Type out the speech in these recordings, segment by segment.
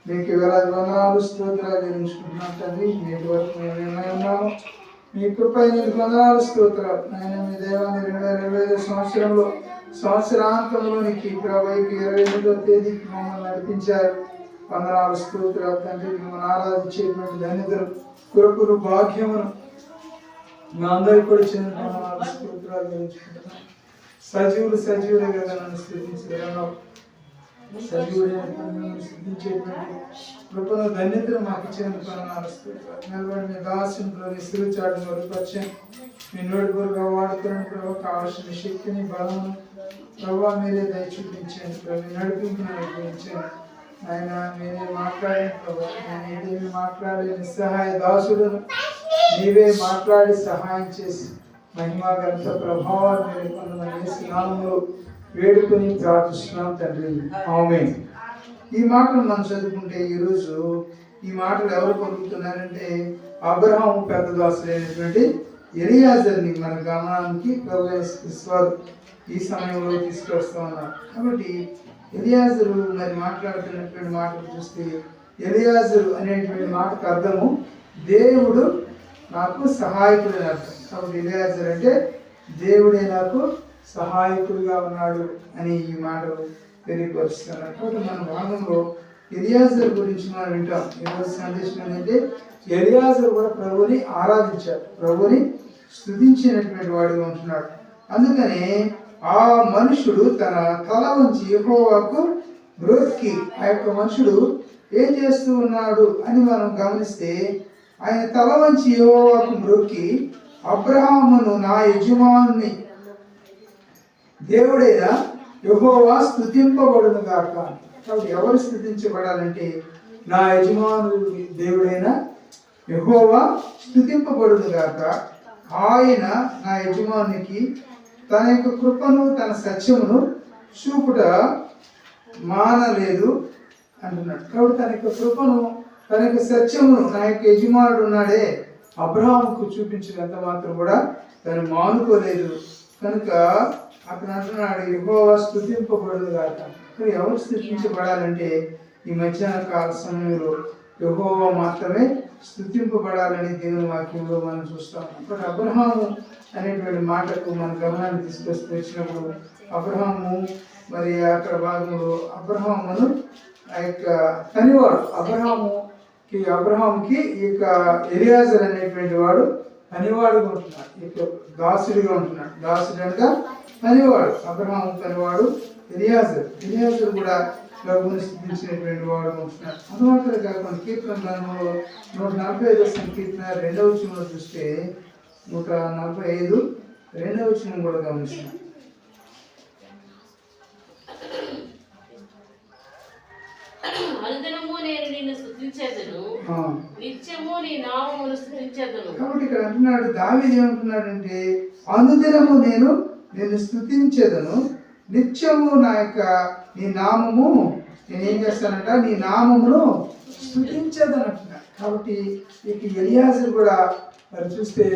మీకు వేలాది వందనాలు స్తోత్రాలు చెల్లించుకుంటున్నాం తండ్రి. నేటి వరకు మేము ఏమై ఉన్నాము మీ కృపై నీకు వందనాలు స్తోత్రాలు నాయన. మీ దేవాన్ని 2025 సంవత్సరంలో సంవత్సరాంతంలోనికి ప్రభైకి 28వ తేదీకి మమ్మల్ని నడిపించారు. వందనాలు స్తోత్రాలు తండ్రి. మిమ్మల్ని ఆరాధించేటువంటి ధన్యతలు కృపను భాగ్యమును మా అందరికి కూడా చెందిన వందనాలు స్తోత్రాలు చెల్లించుకుంటున్నాం. సజీవుడే కదా నన్ను స్థుతించగలను. సజీవుడైనటువంటి స్థుతించేటువంటి కృపను ధన్యతను మాకు ఇచ్చినందుకు వందనాలు స్తోత్రాలు. నిలబడి మీ దాసుని సిరుచాటు మరుపరిచయం మీ నోటి కొరకు వాడుతున్న ప్రభావ కావాల్సిన శక్తిని బలమును ప్రభావ మీరే దయ చూపించండి. ప్రభు నడిపింపును నడిపించండి ఆయన. మీరే మాట్లాడిన ప్రభావ నేనేదేమి మాట్లాడే నిస్సహాయ దాసుడును నీవే మాట్లాడి సహాయం చేసి మహిమా గంత ప్రభావాలు మీరు కొంతమంది నామములో వేడుకొని ప్రార్థిస్తున్నాం తండ్రి. ఆమేన్. ఈ మాటలు మనం చదువుకుంటే ఈరోజు ఈ మాటలు ఎవరు పలుకుతున్నారంటే అబ్రహాము పెద్ద దాసుడైనటువంటి ఎలియాజర్ని మన గమనానికి ప్రభువారు ఈ సమయంలో తీసుకొస్తా ఉన్నారు. కాబట్టి ఎలియాజరు మరి మాట్లాడుతున్నటువంటి మాటలు చూస్తే ఎలియాజరు అనేటువంటి మాటకు అర్థము దేవుడు నాకు సహాయకుడు అని అర్థం. కాబట్టి ఎలియాజర్ అంటే దేవుడే నాకు సహాయకుడిగా ఉన్నాడు అని ఈ మాటలు తెలియపరుస్తున్నారు. కాబట్టి మన భాగంలో ఎలియాజర్ గురించి మనం వింటాం. ఈరోజు సందేశం ఏంటంటే ఎలియాజర్ కూడా ప్రభుని ఆరాధించాడు, ప్రభుని స్తుతించినటువంటి వాడిగా ఉంటున్నాడు. అందుకనే ఆ మనుషుడు తన తల వంచి యెహోవాకు మ్రొక్కి, ఆ యొక్క మనుషుడు ఏం చేస్తూ ఉన్నాడు అని మనం గమనిస్తే ఆయన తల వంచి యెహోవాకు మ్రొక్కి అబ్రహామును నా యజమానుని దేవుడైన యెహోవా స్తుతింపబడును గాక. కాబట్టి ఎవరు స్తుతించబడాలంటే నా యజమానుడు దేవుడైన యెహోవా స్తుతింపబడును గాక. ఆయన నా యజమానికి తన యొక్క కృపను తన సత్యమును చూపుట మానలేదు అంటున్నాడు. కాబట్టి తన యొక్క కృపను తన యొక్క సత్యమును నా యొక్క యజమానుడు ఉన్నాడే అబ్రహాముకు చూపించినంత మాత్రం కూడా తను మానుకోలేదు. కనుక అతను అంటున్నాడు యెహోవా స్తుతింపబడదు కాక. ఎవరు స్తుతించబడాలంటే ఈ మధ్యాహ్న కాల సమయంలో యెహోవా మాత్రమే స్తుతింపబడాలని దేవుని వాక్యంలో మనం చూస్తాం. అప్పుడు అబ్రహాము అనేటువంటి మాటకు మన గమనాన్ని తీసుకొస్తూ వచ్చినప్పుడు అబ్రహాము మరి అక్కడ భాగంలో అబ్రహామును ఆ యొక్క పనివాడు అబ్రహాముకి ఈ యొక్క ఎలియాజర్ అనేటువంటి వాడు పనివాడుగా ఉంటున్నాడు, ఈ యొక్క దాసుడిగా ఉంటున్నాడు. దాసుడు అనగా పనివాడు. అబ్రహాము పనివాడు ఎలియాజర్ కూడా ప్రభువుని స్తుతించినటువంటి వాడు ఉంటున్నాడు. అందుమాత్రమే కాకుండా కీర్తన గ్రంథంలో 145 సంకీర్తన 2వ వచనంలో చూస్తే 145 2వ వచనం కూడా గమనిస్తున్నాం. కాబట్టి ఇక్కడ అంటున్నాడు దావీదు ఏమంటున్నాడంటే అనుదినము నేను నిన్ను స్తుతించేదను, నిత్యము నా యొక్క నీ నామము నేనేం చేస్తానంట నీ నామమును స్తుతించేదని అంటున్నాడు. కాబట్టి ఇక ఎలియాజరు కూడా మరి చూస్తే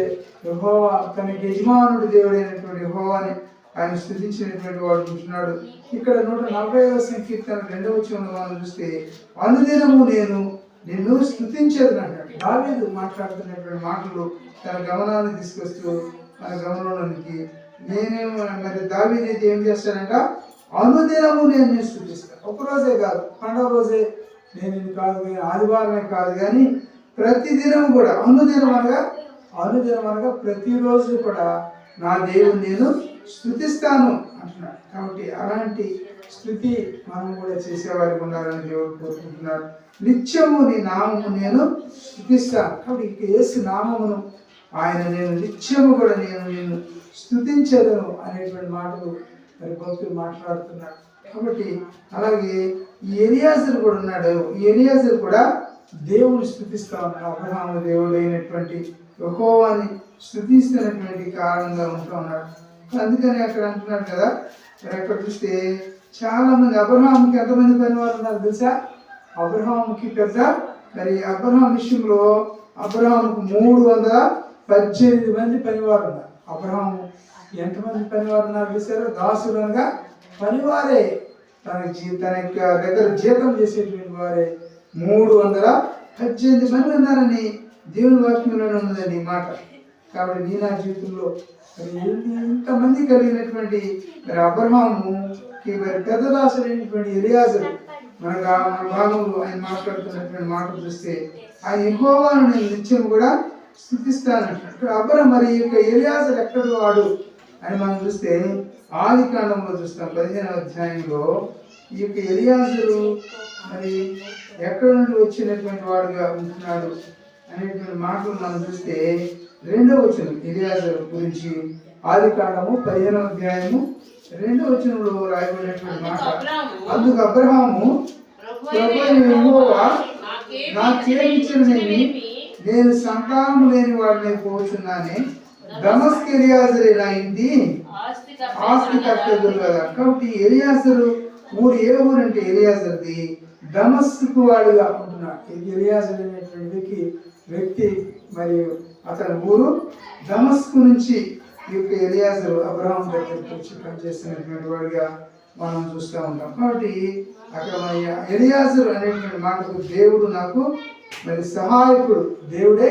యెహోవా తనకి యజమానుడు దేవుడైనటువంటి యెహోవాని ఆయన స్తుతించినటువంటి వాడు ఉంటున్నాడు. ఇక్కడ 145వ సంకీర్తన 2వ వచనంలో మనం చూస్తే అనుదినము నేను నిన్ను స్తుతించేదని అంటాడు. దావీదు మాట్లాడుతున్నటువంటి మాటలు తన గమనాన్ని తీసుకొస్తూ మన గమనంలోనికి నేనేమో మరి దావీదు అయితే ఏం చేస్తానంట అనుదినము నేను స్తుతిస్తాను. ఒకరోజే కాదు, పండుగ రోజే నేను ఇది కాదు కానీ ఆదివారమే కాదు కానీ ప్రతిదినం కూడా అనుదినం అనగా ప్రతిరోజు కూడా నా దేవుని నేను స్తుతిస్తాను అంటున్నాడు. కాబట్టి అలాంటి స్థుతి మనం కూడా చేసేవారికి ఉండాలని దేవుడు కోరుకుంటున్నాడు. నిత్యము నీ నామము నేను స్తుతిస్తాను. కాబట్టి ఇక యేసు నామమును ఆయన నేను నిత్యము కూడా నేను స్తుతించదను అనేటువంటి మాటలు మరి భక్తులు మాట్లాడుతున్నాడు. కాబట్టి అలాగే ఈ ఎలియాజరు కూడా ఉన్నాడు. ఈ ఎలియాజరు కూడా దేవుని స్తుతిస్తా ఉన్నాడు. అబ్రహాము దేవుడు అయినటువంటి యెహోవాని స్తుతిస్తున్నటువంటి కారణంగా ఉంటూ ఉన్నాడు. అందుకని అక్కడ అంటున్నాడు కదా, మరి అక్కడ చూస్తే చాలా మంది అబ్రహాముకి ఎంతమంది పనివారు ఉన్నారు తెలుసా? అబ్రహాముకి పెద్ద మరి అబ్రహాం విషయంలో అబ్రహాముకు 318 మంది పనివారు ఉన్నారు. అబ్రహాము ఎంతమంది పనివారు ఉన్నారు చూసారు? దాసులు అనగా పనివారే. తన యొక్క దగ్గర జీతం చేసేటువంటి వారే 318 మంది ఉన్నారని దేవుని వాక్యంలోనే ఉన్నదండి ఈ మాట. కాబట్టి నీ నా జీవితంలో మరి ఇంతమంది కలిగినటువంటి మరి అబ్రహాముకి మరి పెద్ద దాసుడైనటువంటి ఎలియాజరు మన భాగంలో ఆయన మాట్లాడుతున్నటువంటి మాట చూస్తే ఆయన యెహోవాను నేను నిత్యం కూడా స్థుతిస్తానంటాడు. మరి ఈ యొక్క ఎలియాజరు ఎక్కడ వాడు అని మనం చూస్తే ఆది కాండంలో చూస్తాం 15వ అధ్యాయంలో ఈ యొక్క ఎలియాజరు మరి ఎక్కడ నుండి వచ్చినటువంటి వాడుగా ఉంటున్నాడు అనేటువంటి మాటలు మనం చూస్తే 2వ వచనం ఎలియాజరు గురించి ఆది కాండము 15వ అధ్యాయము 2వ వచనంలో రాయబడినటువంటి మాట. అందుకు అబ్రహాము యెహోవా నాకేమిచ్చినని నేను సంతానము లేని వాడిని పోతున్నానే, దమస్కు ఎలియాజరే నా ఇంటి ఆస్తి కర్తవ్యులు కదా. కాబట్టి ఎలియాజరు ఊరు ఏ ఊరు అంటే ఎలియాజర్ది దమస్కు వాడుగా ఉంటున్నాడు. ఎలియాజర్ అనేటువంటి వ్యక్తి మరియు అతని ఊరు దమస్కు నుంచి ఈ యొక్క ఎలియాజరు అబ్రహాం దగ్గరికి వచ్చి పనిచేస్తున్నటువంటి వాడిగా మనం చూస్తూ ఉంటాం. కాబట్టి అక్కడ ఎలియాజరు అనేటువంటి మాటకు దేవుడు నాకు మరి సహాయకుడు, దేవుడే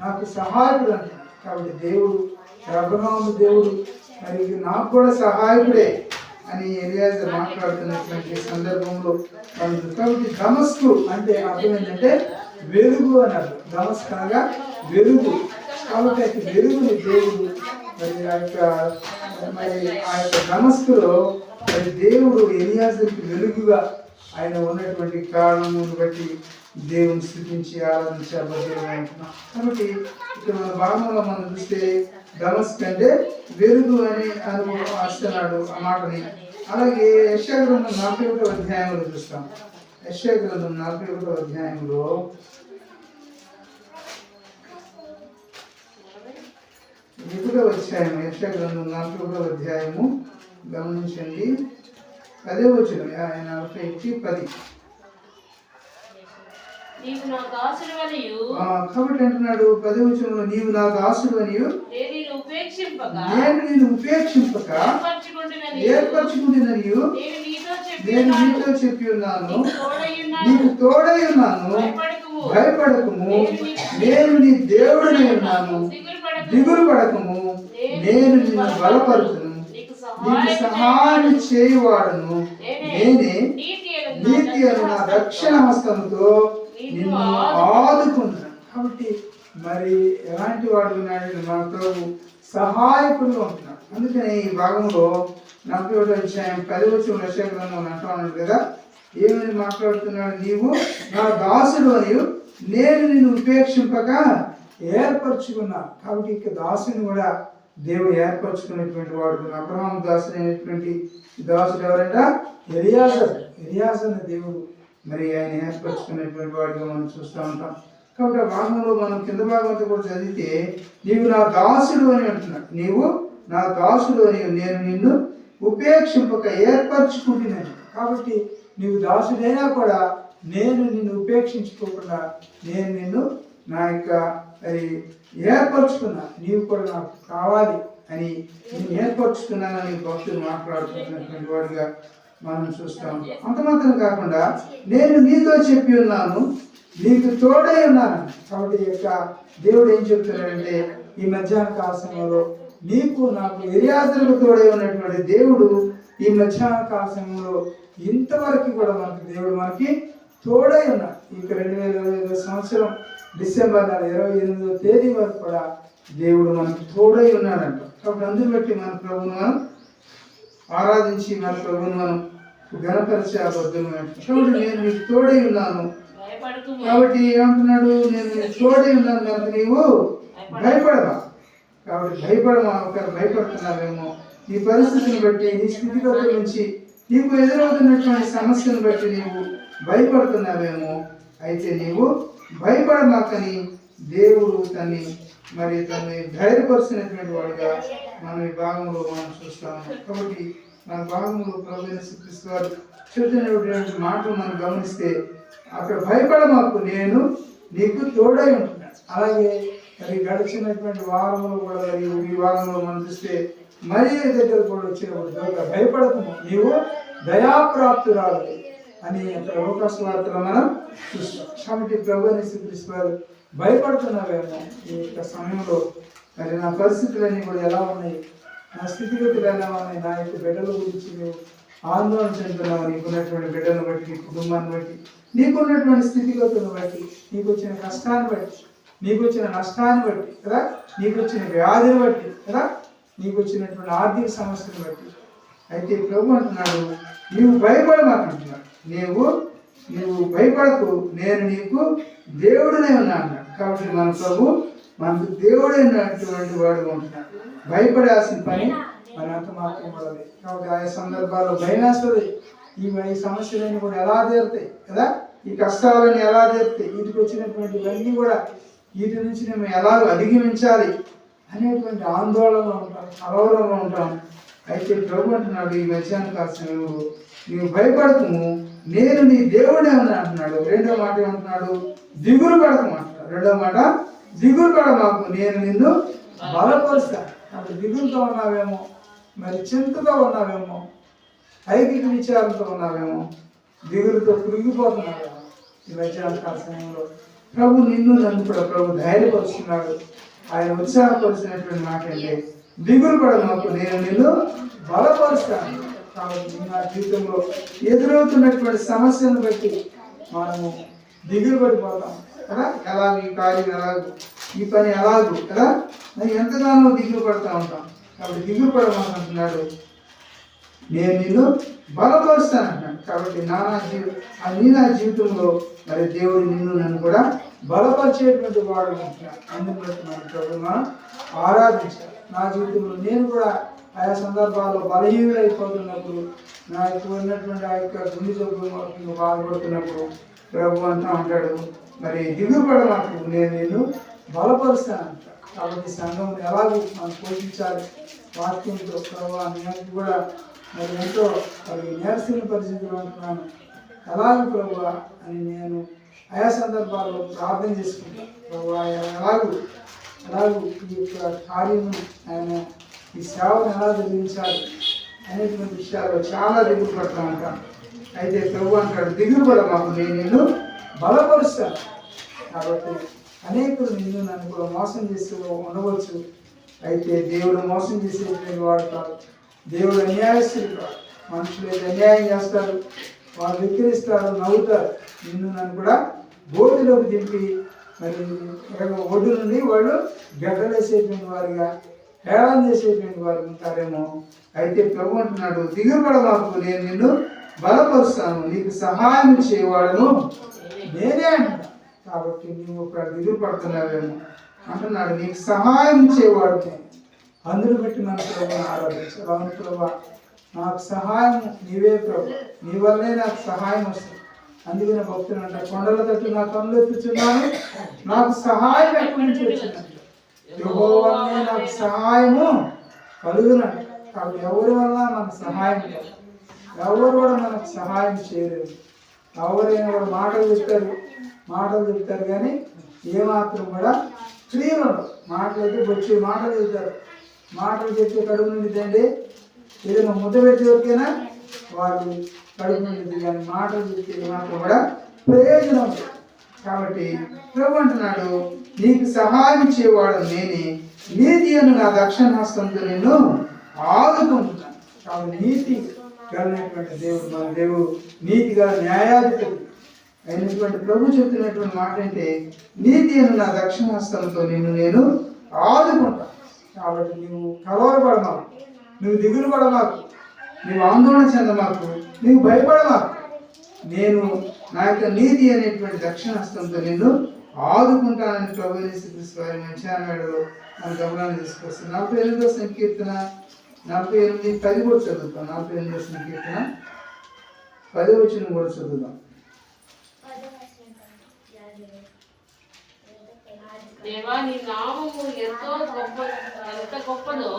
నాకు సహాయకుడు అంటాడు. కాబట్టి దేవుడు అబ్రహాము దేవుడు మరి నాకు కూడా సహాయకుడే అని ఎలియాజరు మాట్లాడుతున్నటువంటి సందర్భంలో కాబట్టి దమస్కు అంటే అర్థం ఏంటంటే వెలుగు అని అర్థం. దమస్కు అనగా వెలుగు. కాబట్టి వెలుగుని దేవుడు మరి ఆ యొక్క దమస్కులో మరి దేవుడు ఎలియాజరుకి వెలుగుగా ఆయన ఉన్నటువంటి కారణమును బట్టి దేవుని స్థుతించి ఆరాధించి అబద్ధంటున్నాం. కాబట్టి ఇక్కడ మన భాగంలో మనం చూస్తే దమస్క్ అంటే వెలుగు అని వస్తున్నాడు ఆ మాటని. అలాగే యెషయా గ్రంథం 41వ అధ్యాయంలో చూస్తాం. యెషయా గ్రంథం 41వ అధ్యాయంలో యెషయా గ్రంథం 41వ అధ్యాయము గమనించండి. 10వ వచనం 41:10. కాబట్టి అంటున్నాడు 10వ వచనంలో నీవు నా దాసుడు అనియు నేను నిన్ను ఉపేక్షింపక ఏర్పరచుకుంటున్ననియు నేను నీతో చెప్పి ఉన్నాను, నీకు తోడై ఉన్నాను, భయపడకుము, నేను నీ దేవుడనే ఉన్నాను, దిగులు పడకము, నేను నిన్ను బలపరుతును, నీకు సహాయం చేయువాడును నేనే, నీతి అను నా రక్షణ హస్తముతో నిన్ను ఆదుకుంటున్నాను. కాబట్టి మరి ఎలాంటి వాడు ఉన్నాడు మన ప్రభు సహాయకుడుగా ఉంటున్నాడు. అందుకని ఈ భాగంలో 41వ అధ్యాయం 10వ వచనం యెషయా గ్రంథంలో అంటున్నాడు కదా, ఏమని మాట్లాడుతున్నాడు, నీవు నా దాసుడు అని నేను నిన్ను ఉపేక్షింపక ఏర్పరచుకున్నా. కాబట్టి ఇక దాసుని కూడా దేవుడు ఏర్పరచుకున్నటువంటి వాడు. అబ్రహాం దాసుడు అయినటువంటి దాసుడు ఎవరంట? ఎలియాజర్ దేవుడు మరి ఆయన ఏర్పరచుకున్నటువంటి వాడిగా మనం చూస్తూ ఉంటాం. కాబట్టి ఆ భాగంలో మనం కింద భాగంతో కూడా చదివితే నీవు నా దాసుడు అని అంటున్నాడు. నీవు నా దాసుడు అని నేను నిన్ను ఉపేక్షింపక ఏర్పరచుకుంటున్నాను. కాబట్టి నీవు దాసుడైనా కూడా నేను నిన్ను ఉపేక్షించుకోకుండా నేను నిన్ను నా యొక్క మరి ఏర్పరచుకున్నా, నీవు కూడా నాకు కావాలి అని నేను ఏర్పరచుకున్నానని భక్తులు మాట్లాడుతున్నటువంటి వాడిగా మనం చూస్తూ ఉంటాం. అంత మాత్రం కాకుండా నేను నీతో చెప్పి ఉన్నాను, నీకు తోడై ఉన్నాను. కాబట్టి యొక్క దేవుడు ఏం చెప్తున్నాడంటే ఈ మధ్యాహ్న కాల సమయంలో నీకు నాకు ఎలియాజరుకు తోడై ఉన్నటువంటి దేవుడు ఈ మధ్యాహ్న కాల సమయంలో ఇంతవరకు కూడా దేవుడు మనకి తోడై ఉన్నాడు. ఇక 2025 సంవత్సరం డిసెంబర్ 28వ తేదీ వరకు కూడా దేవుడు మనకు తోడై ఉన్నాడంట. కాబట్టి అందుని బట్టి మన ప్రభువును మనం ఆరాధించి మన ప్రభువును మనం గణపరిచే అబద్ధం. కాబట్టి నేను నీకు తోడై ఉన్నాను. కాబట్టి ఏమంటున్నాడు, నేను నీకు తోడై ఉన్నాను కనుక నీవు భయపడవా. కాబట్టి భయపడమా, ఒకరు భయపడుతున్నావేమో నీ పరిస్థితిని బట్టి, నీ స్థితిగతుల నుంచి నీకు ఎదురవుతున్నటువంటి సమస్యను బట్టి నీవు భయపడుతున్నావేమో. అయితే నీవు భయపడమాకని దేవుడు తన్ని ధైర్యపరిచినటువంటి వాడుగా మనం ఈ భాగంలో మనం చూస్తాము. కాబట్టి మన భాగంలో ప్రభువైన యేసుక్రీస్తు వారు చెబుతున్నటువంటి మాటలు మనం గమనిస్తే అక్కడ భయపడమాకు, నేను నీకు తోడై ఉంటున్నాను. అలాగే మరి గడిచినటువంటి వారంలో కూడా ఈ వారంలో మనం చూస్తే మరి దగ్గర కూడా వచ్చినప్పుడు భయపడకము, నీవు దయాప్రాప్తురాలు అని లోకస్వార్తలో మనం చూస్తాం. కాబట్టి ప్రభు యేసుక్రీస్తు వారు భయపడుతున్నావేమో ఈ యొక్క సమయంలో, మరి నా పరిస్థితులన్నీ కూడా ఎలా ఉన్నాయి, నా స్థితిగతులు ఎలా ఉన్నాయి, నా యొక్క బిడ్డల గురించి నువ్వు ఆందోళన చెందుతున్నావు, నీకున్నటువంటి బిడ్డలను బట్టి, నీ కుటుంబాన్ని బట్టి, నీకున్నటువంటి స్థితిగతులను బట్టి, నీకు వచ్చిన కష్టాన్ని బట్టి, నీకు వచ్చిన నష్టాన్ని బట్టి కదా, నీకు వచ్చిన వ్యాధిని బట్టి కదా, నీకు వచ్చినటువంటి ఆర్థిక సమస్యను బట్టి. అయితే ప్రభు అంటున్నాడు, నీవు భయపడమాకంటున్నాడు. నీవు భయపడకు, నేను నీకు దేవుడినే ఉన్నా అన్నాడు. కాబట్టి మన ప్రభు మనకు దేవుడైనటువంటి వాడు ఉంటున్నాడు. భయపడాల్సిన పని మన అంత మాత్రం పడదు. కాబట్టి ఆయా సందర్భాల్లో భయం వేస్తుంది. ఈ సమస్యలన్నీ కూడా ఎలా తీరుతాయి కదా, ఈ కష్టాలన్నీ ఎలా తీరుతాయి, వీటికి వచ్చినటువంటి ఇవన్నీ కూడా వీటి నుంచి మేము ఎలా అధిగమించాలి అనేటువంటి ఆందోళనలో ఉంటాం, కలవరంలో ఉంటాం. అయితే ప్రభు అంటున్నాడు, ఈ మధ్యాహ్న కాల సమయంలో నీవు భయపడకము, నేను నీ దేవుడే ఉన్నా అంటున్నాడు. రెండో మాట ఏమంటున్నాడు, దిగులు పడకము అంటున్నాడు. రెండో మాట, దిగులు పడమాకు, నేను నిన్ను బలపరుస్తాను. అప్పుడు దిగులుతో ఉన్నావేమో, మరి చింతతో ఉన్నావేమో, ఐకిక విచారంతో ఉన్నావేమో, దిగులుతో కురిగిపోతున్నావేమో. ఈ మధ్యాహ్న కాల సమయంలో ప్రభు నిన్ను నన్ను కూడా ప్రభు ధైర్యపరుస్తున్నాడు. ఆయన ఉత్సాహపరిచినటువంటి మాట అంటే, దిగులు పడమాకు, నేను నిన్ను బలపరుస్తాను. కాబట్టి నా జీవితంలో ఎదురవుతున్నటువంటి సమస్యను బట్టి మనము దిగులు పడిపోతాం కదా, ఎలాగ ఈ కార్యం ఎలాగూ, ఈ పని ఎలాగూ కదా, ఎంతగానో దిగులు పడుతూ ఉంటాం. కాబట్టి దిగులు పడమంటున్నాడు, నేను నిన్ను బలపరుస్తానంటున్నాడు. కాబట్టి నా జీవితంలో మరి దేవుడు నిన్ను నన్ను కూడా బలపరిచేటువంటి వాడు ఉంటున్నాడు. అందుని బట్టి మన ప్రభు మనం ఆరాధించాలి. నా జీవితంలో నేను కూడా ఆయా సందర్భాల్లో బలహీనులైపోతున్నప్పుడు, నా యొక్క ఉన్నటువంటి ఆ యొక్క గుండె జబ్బులు బాధపడుతున్నప్పుడు ప్రభు అంటూ ఉంటాడు, మరి దిగులు పడమాకు, నేను నిన్ను బలపరుస్తానంట. కాబట్టి సంఘం ఎలాగూ మనం పోషించాలి వాక్యంతో. ప్రభు నేను కూడా మరి ఎంతో మరి నేర్సిన పరిస్థితులు అంటున్నాను, ఎలాగూ ప్రభు అని నేను ఆయా సందర్భాల్లో ప్రార్థన చేసుకుంటాను. ప్రభు ఎలాగూ ఈ యొక్క కార్యము ఆయన ఈ సేవను ఎలా జరిగించాలి అనేటువంటి విషయాల్లో చాలా దిగులు పడుతూ ఉంటాను. అయితే ప్రభు అంటాడు, దిగులు పడమాకు, నేను నిన్ను బలపరుస్తాను. కాబట్టి అనేకులు నిన్ను నన్ను కూడా మోసం చేస్తూ ఉండవచ్చు. అయితే దేవుడు మోసం చేసేటువంటి వాడు కాదు, దేవుడు అన్యాయస్తుడు కాదు. మనుషులు అయితే అన్యాయం చేస్తారు, వాళ్ళు విక్రిస్తారు, నవ్వుతారు. నిన్ను నన్ను కూడా బోటిలోకి దింపి మరి ఒడ్డు నుండి వాళ్ళు గడ్డలేసేటువంటి వారుగా, హేళన చేసేటువంటి వారు ఉంటారేమో. అయితే ప్రభు అంటున్నాడు, దిగులు పడమాకు, నేను నిన్ను బలపరుస్తాను, నీకు సహాయం చేయవాడను నేనే అంటున్నాను. కాబట్టి నువ్వు ఒక దిగులు పడుతున్నావేమో అంటున్నాడు, నీకు సహాయం చేయవాడు నేను. అందును బట్టి మన ప్రభుని ఆరాధించాలి. అవును ప్రభు, నాకు సహాయం నీవే ప్రభు, నీ వల్లే నాకు సహాయం వస్తుంది. అందుకనే భక్తులు అంట, కొండల తట్టు నా కన్నులు ఎత్తుచున్నాను, నాకు సహాయం ఎక్కడి నుంచి వచ్చిందంట, యెహోవానే నాకు సహాయము కలుగునంట. కాబట్టి ఎవరి వల్ల మనకు సహాయం కాదు, ఎవరు కూడా మనకు సహాయం చేయలేదు. ఎవరైనా కూడా మాటలు చెప్తారు కానీ ఏమాత్రం కూడా క్రియలు ఉండవు. మాటలు అయితే వచ్చి మాటలు చెప్తారు, మాటలు చెప్తే కడుపు నిండిద్దండి, ఏదైనా ముద్ద పెట్టి వరకైనా వాళ్ళు కడుపు నిండిద్ది, కానీ మాటలు చెప్తే ఏమాత్రం కూడా ప్రయోజనం ఉంది. కాబట్టి ప్రభు అంటున్నాడు, నీకు సహాయం చేయవాడు నేనే, నీతి అను నా దక్షిణహస్తంతో నిన్ను ఆదుకుంటున్నాను. కాబట్టి నీతి కలిగినటువంటి దేవుడు మన దేవుడు, నీతి గల న్యాయాధిపతి అయినటువంటి ప్రభు చెప్తున్నటువంటి మాట అంటే, నీతి అను నా దక్షిణహస్తంతో నిన్ను నేను ఆదుకుంటాను. కాబట్టి నువ్వు కలవరపడమాకు, నువ్వు దిగులు పడమాకు, నువ్వు ఆందోళన చెందమాకు, నువ్వు భయపడమాకు. నేను నా యొక్క నీతి అనేటువంటి దక్షిణహస్తంతో నిన్ను ఆదుకుంటానని ప్రభు యేసుక్రీస్తు వారి మధ్యాహ్న వేళలో మన గమనాన్ని తీసుకొస్తాను. 48వ సంకీర్తన 48:10 కూడా చదువుతాం. 48వ సంకీర్తన 10వ వచనం కూడా చదువుదాం. దేవా, నీ నామము ఎంత గొప్పదో,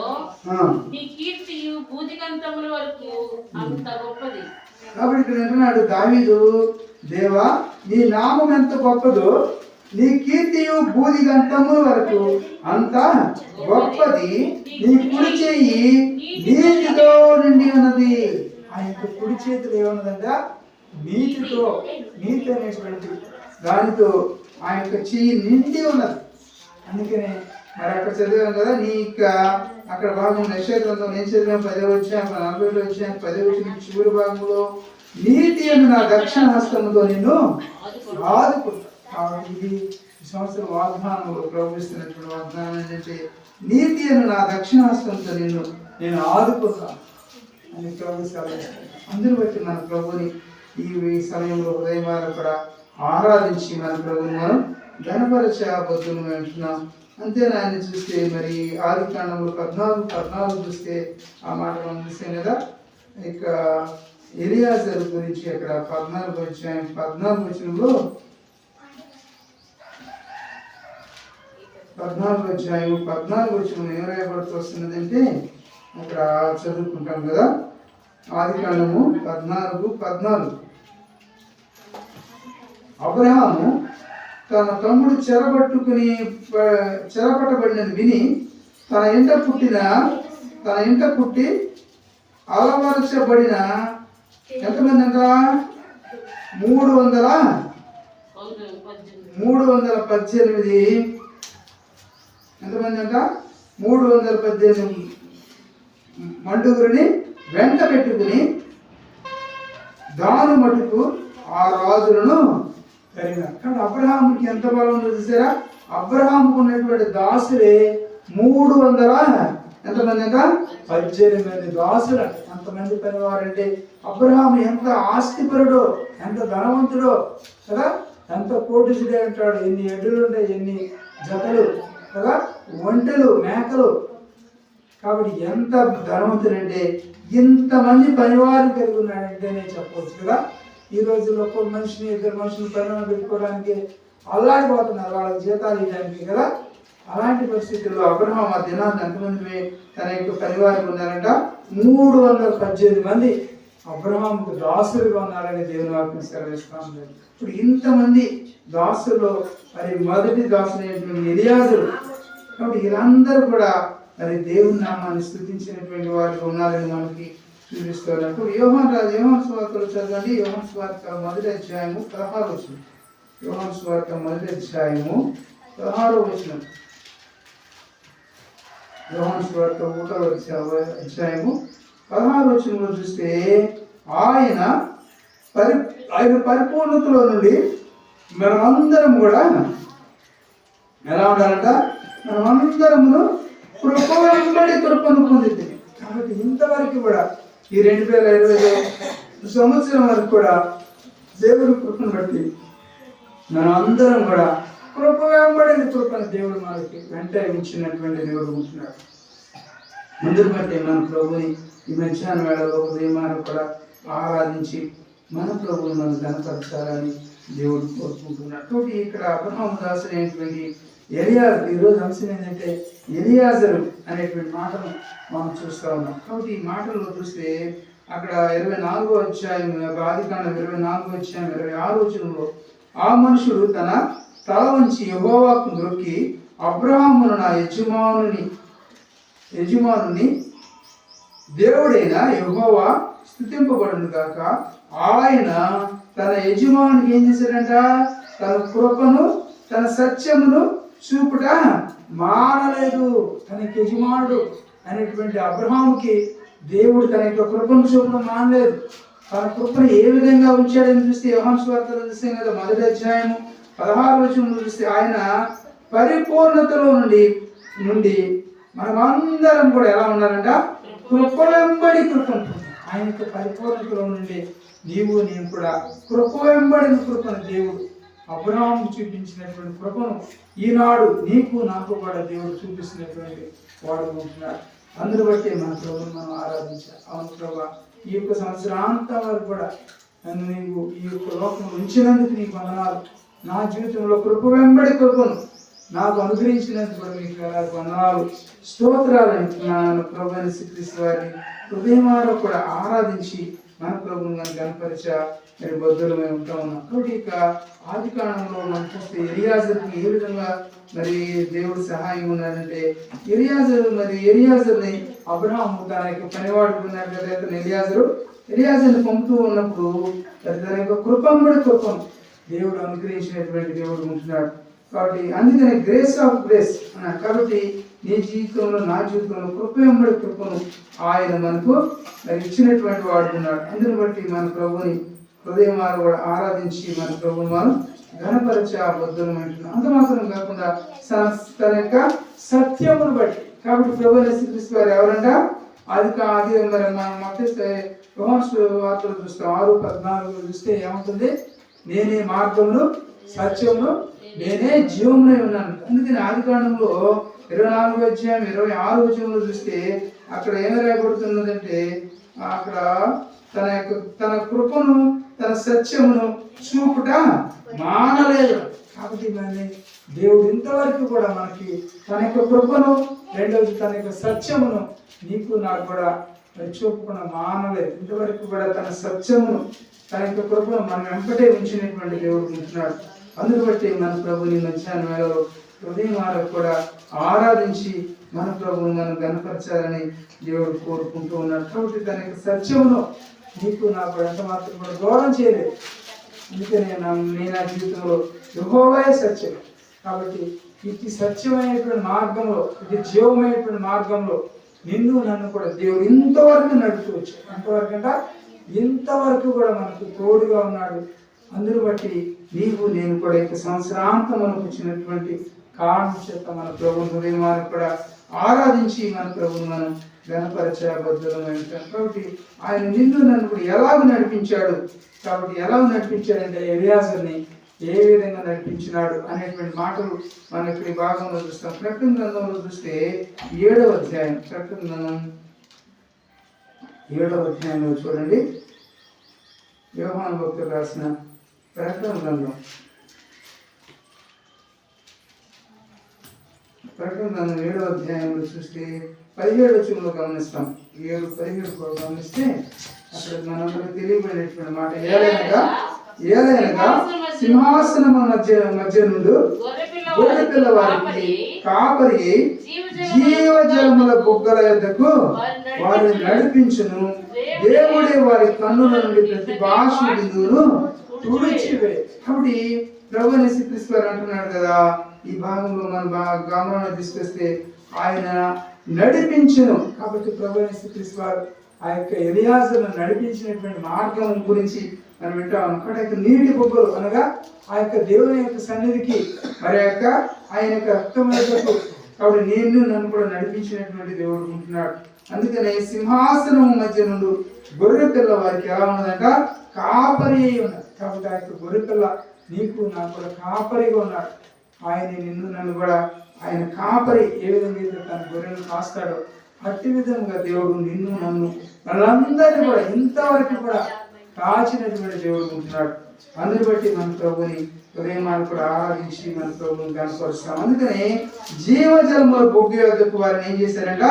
నీ కీర్తియు భూదిగంతముల వరకు అంత గొప్పది. కాబట్టి ఇక్కడ అంటున్నాడు దావీదు, దేవా నీ నామం ఎంత గొప్పదో, నీ కీర్తియు భూదిగంతముల వరకు అంత గొప్పది, నీ కుడి చెయ్యి నీతితో నిండి ఉన్నది. ఆ యొక్క కుడి చేతిలో ఏమన్నదంట, నీతి అనేటువంటి దానితో ఆ యొక్క చెయ్యి నిండి ఉన్నది. అందుకనే మరి అక్కడ చదివాం కదా, నీ యొక్క అక్కడ భాగం నక్షత్రంలో నేను చదివిన 10వ అధ్యాయం 40వ అధ్యాయం 10వ వచనం చివరి భాగంలో నీతి అని నా దక్షిణ హస్తంతో నిన్ను ఆదుకుంటా. కాబట్టి ఇది ఈ సంవత్సరం వాగ్దానంలో ప్రవహిస్తున్నటువంటి వాగ్దానం ఏంటంటే, నీతి అని నా దక్షిణ హస్తంతో నేను ఆదుకుంటాను అని ప్రభు సెలవిస్తాడు. అందరూ బట్టి మన ప్రభుని ఈ సమయంలో హృదయమాన కూడా ఆరాధించి మన ప్రభుని మనం ఘనపరచబద్దులు అంటున్నాం. అంతేనా ఆయన చూస్తే మరి ఆదికాండంలో 14 చూస్తే ఆ మాట మనం చూసాం కదా. ఇక ఎలియాజరు గురించి అక్కడ 14 వచనంలో 14 వచనం ఏం రాయబడుతూ వస్తున్నదంటే, అక్కడ చదువుకుంటాం కదా. ఆదికాండము 14 అబ్రహాము తన తమ్ముడు చెరపట్టబడినది విని తన ఇంట పుట్టి అలవరచబడిన ఎంతమంది అంట, 318 ఎంతమంది అంట, 318 మండుగురిని వెంట పెట్టుకుని దాను మటుకు ఆ రాజులను తరిగినారు. కానీ అబ్రహాముకి ఎంత బలం ఉందో చూసారా. అబ్రహాముకు ఉన్నటువంటి దాసులే 300 ఎంతమంది అంట, 18 దాసులు. ఎంతమంది పనివారంటే అబ్రహాము ఎంత ఆస్తిపరుడో, ఎంత ధనవంతుడో కదా, ఎంత కోటీసుడే అంటాడు. ఎన్ని ఎడ్లు ఉంటాయి, ఎన్ని జతలు కదా, ఒంటెలు మేకలు. కాబట్టి ఎంత ధనవంతుడంటే ఇంతమంది పనివారు కలిగి ఉన్నాడంటే నేను చెప్పవచ్చు కదా. ఈ రోజుల్లో ఒక మనిషిని 2 మనుషులు పనివారు పెట్టుకోవడానికి అల్లాడిపోతున్నారు, వాళ్ళకి జీతాలు ఇవ్వడానికి కదా. అలాంటి పరిస్థితుల్లో అబ్రహాం ఆ దినాన్ని ఎంతమంది తన యొక్క పరివారం ఉన్నారంట, 318 మంది అబ్రహాంకు దాసులుగా ఉన్నారని దేవుని వాక్యం సెలవిస్తాం. ఇప్పుడు ఇంతమంది దాసుల్లో మరి మొదటి దాసులైనటువంటి ఎలియాజరు. కాబట్టి వీళ్ళందరూ కూడా మరి దేవుని నామాన్ని స్తుతించినటువంటి వారు ఉన్నారని మనకి చూపిస్తున్నారు. ఇప్పుడు యోహాను సువార్తలో చదవండి. యోహాను సువార్త 1వ అధ్యాయము 16వ వచనం. యోహాను సువార్త 1వ అధ్యాయము 16వ వచనం. యోహాను సువార్త 1వ అధ్యాయము 16వ వచనంలో చూస్తే ఆయన పరిపూర్ణతలో నుండి మనమందరం కూడా ఎలా ఉండాలంట, మనమందరమును కృపను పొందింది. కాబట్టి ఇంతవరకు కూడా ఈ 2020 సంవత్సరం వరకు కూడా దేవుడి కృపను బట్టి మనం అందరం కూడా కృప వెంబడిన కృపను దేవుడు మనకి వెంట ఇచ్చినటువంటి దేవుడు ఉంటున్నాడు. ముందుకు బట్టి మన ప్రభుని ఈ మధ్యాహ్న వేళలో ఉదయమాన కూడా ఆరాధించి మన ప్రభుని మనం ఘనపరచాలని దేవుడు కోరుకుంటున్నాడు. కాబట్టి ఇక్కడ అబ్రహాము దాసుడు అయినటువంటి ఎలియాజరు, ఈరోజు అంశం ఏంటంటే ఎలియాజరు అనేటువంటి మాటను మనం చూస్తూ ఉన్నాం. కాబట్టి ఈ మాటల్లో చూస్తే అక్కడ 24వ అధ్యాయం ఆదికాండం 24వ అధ్యాయం 26వ వచనంలో ఆ మనుషుడు తన తల వంచి యెహోవాకు మ్రొక్కి అబ్రహామును నా యజమానుని దేవుడైన యెహోవా స్తుతింపబడును గాక. ఆయన తన యజమానికి ఏం చేశాడంట, తన కృపను తన సత్యమును చూపుట మానలేదు. తన యజమానుడు అనేటువంటి అబ్రహాముకి దేవుడు తన యొక్క కృపను చూపడం మానలేదు. తన కృపను ఏ విధంగా ఉంచాడని చూస్తే యోహాను సువార్తలో చూస్తాం కదా, 1వ అధ్యాయము 16వ వచనంలో చూస్తే ఆయన పరిపూర్ణతలో నుండి మనమందరం కూడా ఎలా ఉన్నారంట, కృప వెంబడి కృపను. ఆయన యొక్క పరిపూర్ణతలో నుండి నీవు నేను కూడా కృప వెంబడిన కృపను దేవుడు అబ్రహాము చూపించినటువంటి కృపను ఈనాడు నీకు నాకు కూడా దేవుడు చూపిస్తున్నటువంటి వాడు ఉంటున్నాడు. అందరూ బట్టి మన ప్రభుని మనం ఆరాధించాలి. అవును ప్రభా, ఈ యొక్క సంవత్సరాంతం వరకు కూడా నన్ను నీవు ఈ యొక్క లోకం ఉంచినందుకు నీకు వందనాలు. నా జీవితంలో కృప వెంబడి కృపను నాకు అనుగ్రహించినందుకు కూడా మీకు వందనాలు, స్తోత్రాలు అంటున్నాను. ప్రభు అయిన శ్రీక్రీస్తు వారిని హృదయమారో కూడా ఆరాధించి మన ప్రభుని మనం కనపరిచ మరి బొద్దులమై ఉంటా ఉన్నాం. కాబట్టి ఇక ఆదికాండంలో మనం చూస్తే ఎలియాజరుకి ఏ విధంగా మరి దేవుడు సహాయం ఉన్నాడంటే, ఎలియాజరుని అబ్రహాము తన యొక్క పనివాడుకున్నాడు కదా. ఎలియాజరు ఎలియాజరుని పంపుతూ ఉన్నప్పుడు తన యొక్క కృపముడి కృపను దేవుడు అనుగ్రహించినటువంటి దేవుడు ఉంటున్నాడు. కాబట్టి అందుకనే గ్రేస్ ఆఫ్ గ్రేస్ అన్నాడు. కాబట్టి నీ జీవితంలో నా జీవితంలో కృపముడి కృపను ఆయన మనకు ఇచ్చినటువంటి వాడు ఉన్నాడు. అందుని బట్టి మన ప్రభుని హృదయం కూడా ఆరాధించి మన ప్రభుని మనం ఘనపరిచే ఆ బుద్ధులు అంటున్నాం. అంత మాత్రం కాకుండా తన యొక్క సత్యమును బట్టి. కాబట్టి ప్రభు యేసుక్రీస్తు వారు ఎవరంట? అది మరి మనం మత్తయి యోహాను వార్తలు చూస్తాం 6:14 చూస్తే ఏమవుతుంది? నేనే మార్గమును సత్యమును నేనే జీవమునై ఉన్నాను. అందుకని ఆదికాండంలో 24వ అధ్యాయం 26వ వచనంలో చూస్తే అక్కడ ఏమి రాయబడుతున్నదంటే అక్కడ తన కృపను తన సత్యమును చూపుట మానలేదు. కాబట్టి దేవుడు ఇంతవరకు కూడా మనకి తన యొక్క కృపను, రెండవది తన యొక్క సత్యమును నీకు నాకు కూడా చూపకుండా మానలేదు. ఇంతవరకు కూడా తన సత్యమును తన యొక్క కృపను మనం వెంపటే ఉంచినటువంటి దేవుడు ఉంటున్నాడు. అందుకు బట్టి మన ప్రభుని మధ్యాహ్నం వేళలో హృదయం కూడా ఆరాధించి మన ప్రభువును మనం గణపరచాలని దేవుడు కోరుకుంటూ ఉన్నాడు. కాబట్టి తన యొక్క సత్యమును నీకు నాకు ఎంత మాత్రం కూడా దూరం చేయలేదు. అందుకనే నా జీవితంలో యెహోవాయే సత్యం. కాబట్టి ఇది సత్యమైనటువంటి మార్గంలో, ఇది జీవమైనటువంటి మార్గంలో నిన్ను నన్ను కూడా దేవుడు ఇంతవరకు నడుపుతూ వచ్చాడు. ఎంతవరకు అంట? ఇంతవరకు కూడా మనకు తోడుగా ఉన్నాడు. అందును బట్టి నీవు నేను కూడా ఇక సంవత్సరాంతం మనకు వచ్చినటువంటి కారణం చేత మన ప్రభుని హృదయం కూడా ఆరాధించి మన ప్రభుని మనం ఘనపరచబద్ధులమై ఉంటాం. కాబట్టి ఆయన నిన్ను నన్ను కూడా ఎలాగ నడిపించాడు? కాబట్టి ఎలా నడిపించాడంటే ఎలియాజరుని ఏ విధంగా నడిపించినాడు అనేటువంటి మాటలు మనం ఇక్కడ ఈ భాగంలో చూస్తాం. ప్రకటన గ్రంథంలో చూస్తే 7వ అధ్యాయం, ప్రకటన గ్రంథం 7వ అధ్యాయంలో చూడండి. యోహాను భక్తుడు రాసిన ప్రకటన గ్రంథం 7వ అధ్యాయంలో చూస్తే 17వ వచనంలో గమనిస్తాం. 7:17 కూడా గమనిస్తే అక్కడ మనందరూ తెలియబడినటువంటి మాట ఏలైనగా సింహాసనం మధ్య నుండి గొర్రెపిల్ల వారికి కాపరి జీవజలముల బుగ్గల యొద్దకు వారిని నడిపించును. దేవుడే వారి కన్నుల నుండి ప్రతి భాష బిందువును తుడిచివే. కాబట్టి ప్రభువు యేసుక్రీస్తు వారు అంటున్నాడు కదా, ఈ భాగంలో మనం గమనంలో తీసుకొస్తే ఆయన నడిపించును. కాబట్టి ప్రభువు యేసుక్రీస్తు వారు ఆ యొక్క ఎలియాజరును నడిపించినటువంటి మార్గం గురించి మనం వింటాం. అక్కడ నీటి బొగ్గలు అనగా ఆ యొక్క దేవుని యొక్క సన్నిధికి మరి యొక్క ఆయన యొక్క రక్తం వైపు. కాబట్టి నేను నన్ను కూడా నడిపించినటువంటి దేవుడు ఉంటున్నాడు. అందుకనే సింహాసనం మధ్య నుండి గొర్రె పిల్ల వారికి ఎలా ఉన్నదంట? కాపరి అయి ఉన్నది. కాబట్టి ఆ యొక్క గొర్రె పిల్ల నీకు నాకు కూడా కాపరిగా ఉన్నాడు. ఆయన నిన్ను నన్ను కూడా ఆయన కాపరి ఏ విధంగా అయితే తన గొర్రెలను కాస్తాడో అట్టి విధంగా దేవుడు నిన్ను నన్ను వాళ్ళందరినీ కూడా ఇంతవరకు కూడా కాచినటువంటి దేవుడు ఉంటున్నాడు. అందుని బట్టి మన ప్రభుని ప్రేమాన్ని కూడా ఆరాధించి మన ప్రభుని కనపరుస్తాం. అందుకని జీవజలముల బొగ్గు యొద్దకు వారిని ఏం చేశారంట?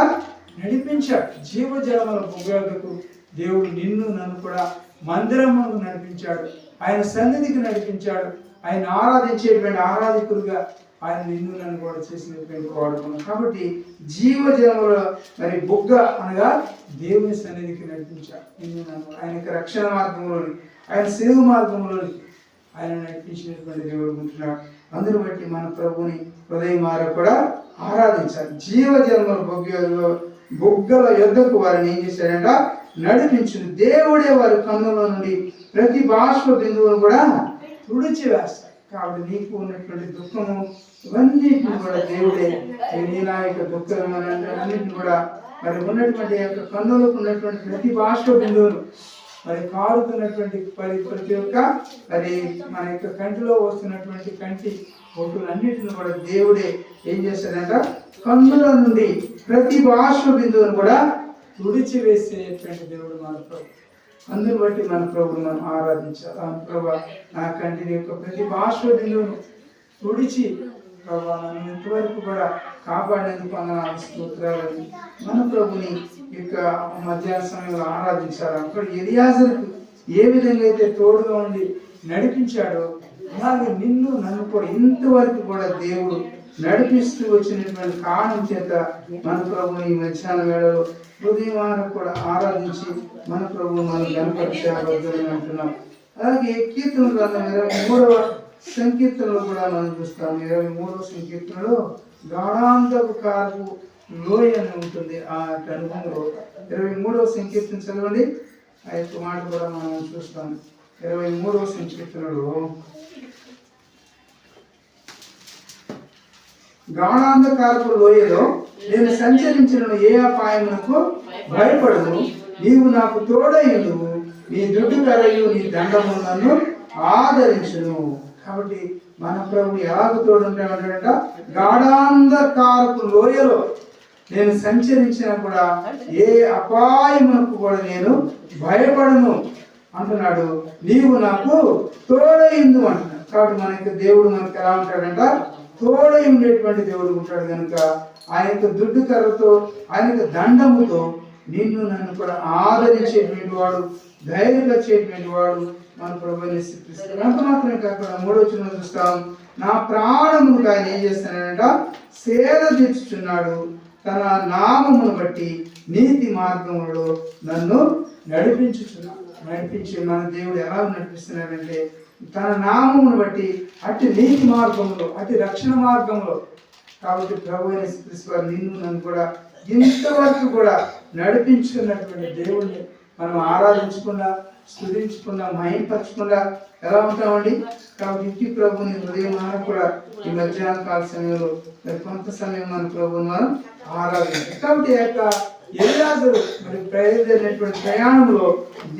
నడిపించాడు. జీవజలముల బొగ్గు యొద్దకు దేవుడు నిన్ను నన్ను కూడా మందిరమును నడిపించాడు. ఆయన సన్నిధికి నడిపించాడు. ఆయన ఆరాధించేటువంటి ఆరాధికులుగా ఆయన నిన్ను నన్ను కూడా చేసినటువంటి వాడుకున్నాం. కాబట్టి జీవజలముల మరి బొగ్గ అనగా దేవుని సన్నిధికి నడిపించాడు నిన్ను నన్ను. ఆయన రక్షణ మార్గంలోని, ఆయన సేవ మార్గంలోని ఆయన నడిపించినటువంటి దేవుడు ఉంటున్నాడు. అందును బట్టి మన ప్రభుని హృదయం కూడా ఆరాధించాలి. జీవజలముల బొగ్గల యొద్దకు వారిని ఏం చేశాడంట? నడిపించును. దేవుడే వారి కన్నుల నుండి ప్రతి బాష్ప బిందువును కూడా తుడిచివేస్తాడు. కాబట్టి నీకు ఉన్నటువంటి దుఃఖము ఇవన్నిటిని కూడా దేవుడే నీ నా యొక్క దుఃఖం అన్నింటిని కూడా మరి ఉన్నటువంటి యొక్క కన్నులకు ఉన్నటువంటి ప్రతి బాష్ప బిందువును మరి కారుతున్నటువంటి ప్రతి ఒక్క మరి మన యొక్క కంటిలో వస్తున్నటువంటి కంటి ఒట్టులన్నిటిని కూడా దేవుడే ఏం చేస్తాడంట? కన్నుల నుండి ప్రతి బాష్ప బిందువును కూడా తుడిచివేసేటువంటి దేవుడు మన ప్రభు. అందుని బట్టి మన ప్రభుని మనం ఆరాధించాలి. ప్రభా నా కంటిని యొక్క ప్రతి బాష్ప బిందువును తుడిచి ప్రభా నన్ను ఎంతవరకు కూడా కాపాడేందుకు స్తోత్రాలని మన ప్రభుని యొక్క మధ్యాహ్న సమయంలో ఆరాధించాలి. అక్కడ ఎలియాజరుకు ఏ విధంగా అయితే తోడుగా ఉండి నడిపించాడో అలాగే నిన్ను నన్ను కూడా ఇంతవరకు కూడా దేవుడు నడిపిస్తూ వచ్చినటువంటి కారణం చేత మన ప్రభుని ఈ మధ్యాహ్న వేళలో హృదయం కూడా ఆరాధించి మన ప్రభు మనం గణపరిచేయాలని అంటున్నాం. అలాగే కీర్తన గ్రంథం 23వ సంకీర్తనలో కూడా మనం చూస్తాం. 23వ సంకీర్తనలో గాఢాంధకారపు లోయ అని ఉంటుంది. ఆ అనుభవంలో 23వ సంకీర్తన చదవండి. ఆ యొక్క మాట కూడా మనం చూస్తాం. 23వ సంకీర్తనలో గాఢాంధకారపు లోయలో నేను సంచరించిన ఏ అపాయమునకు భయపడను, నీవు నాకు తోడైందువు, నీ దుడ్డు కరయు నీ దండము నన్ను ఆదరించును. కాబట్టి మన ప్రభు ఎలాగ తోడుంటాడంట, గాఢాంధకారపు లోయలో నేను సంచరించినా కూడా ఏ అపాయమునకు కూడా నేను భయపడను అంటున్నాడు. నీవు నాకు తోడైందు అంటున్నాడు. కాబట్టి మనకి దేవుడు మనకి ఎలా ఉంటాడంట, తోడై ఉండేటువంటి దేవుడు ఉంటాడు కనుక ఆయన యొక్క దుడ్డు కర్రతో ఆయన యొక్క దండముతో నిన్ను నన్ను కూడా ఆదరించేటువంటి వాడు, ధైర్యపరిచేటువంటి వాడు మన ప్రభువుని స్తుతిస్తాడు. అంత మాత్రమే కాకుండా 3వ వచనంలో చూస్తాం, నా ప్రాణమును ఆయన ఏం చేస్తానంట, సేద తీర్చుచున్నాడు, తన నామమును బట్టి నీతి మార్గములో నన్ను నడిపించుచున్నాడు. నడిపించి మన దేవుడు ఎలా నడిపిస్తున్నాడంటే తన నామమును బట్టి అటు నీతి మార్గంలో, అటు రక్షణ మార్గంలో. కాబట్టి ప్రభు అయిన నిన్ను నన్ను కూడా ఇంతవరకు కూడా నడిపించుకున్నటువంటి దేవుణ్ణి మనం ఆరాధించకుండా, స్తుతించకుండా, మహింపరచకుండా ఎలా ఉంటామండి? కాబట్టి ఇంటి ప్రభుని హృదయం కూడా ఈ మధ్యాహ్న కాల సమయంలో కొంత సమయం మన ప్రభుని మనం ఆరాధించాలి. కాబట్టి ఆ యొక్క ఎలియాజరు మరి ప్రయత్నటువంటి ప్రయాణంలో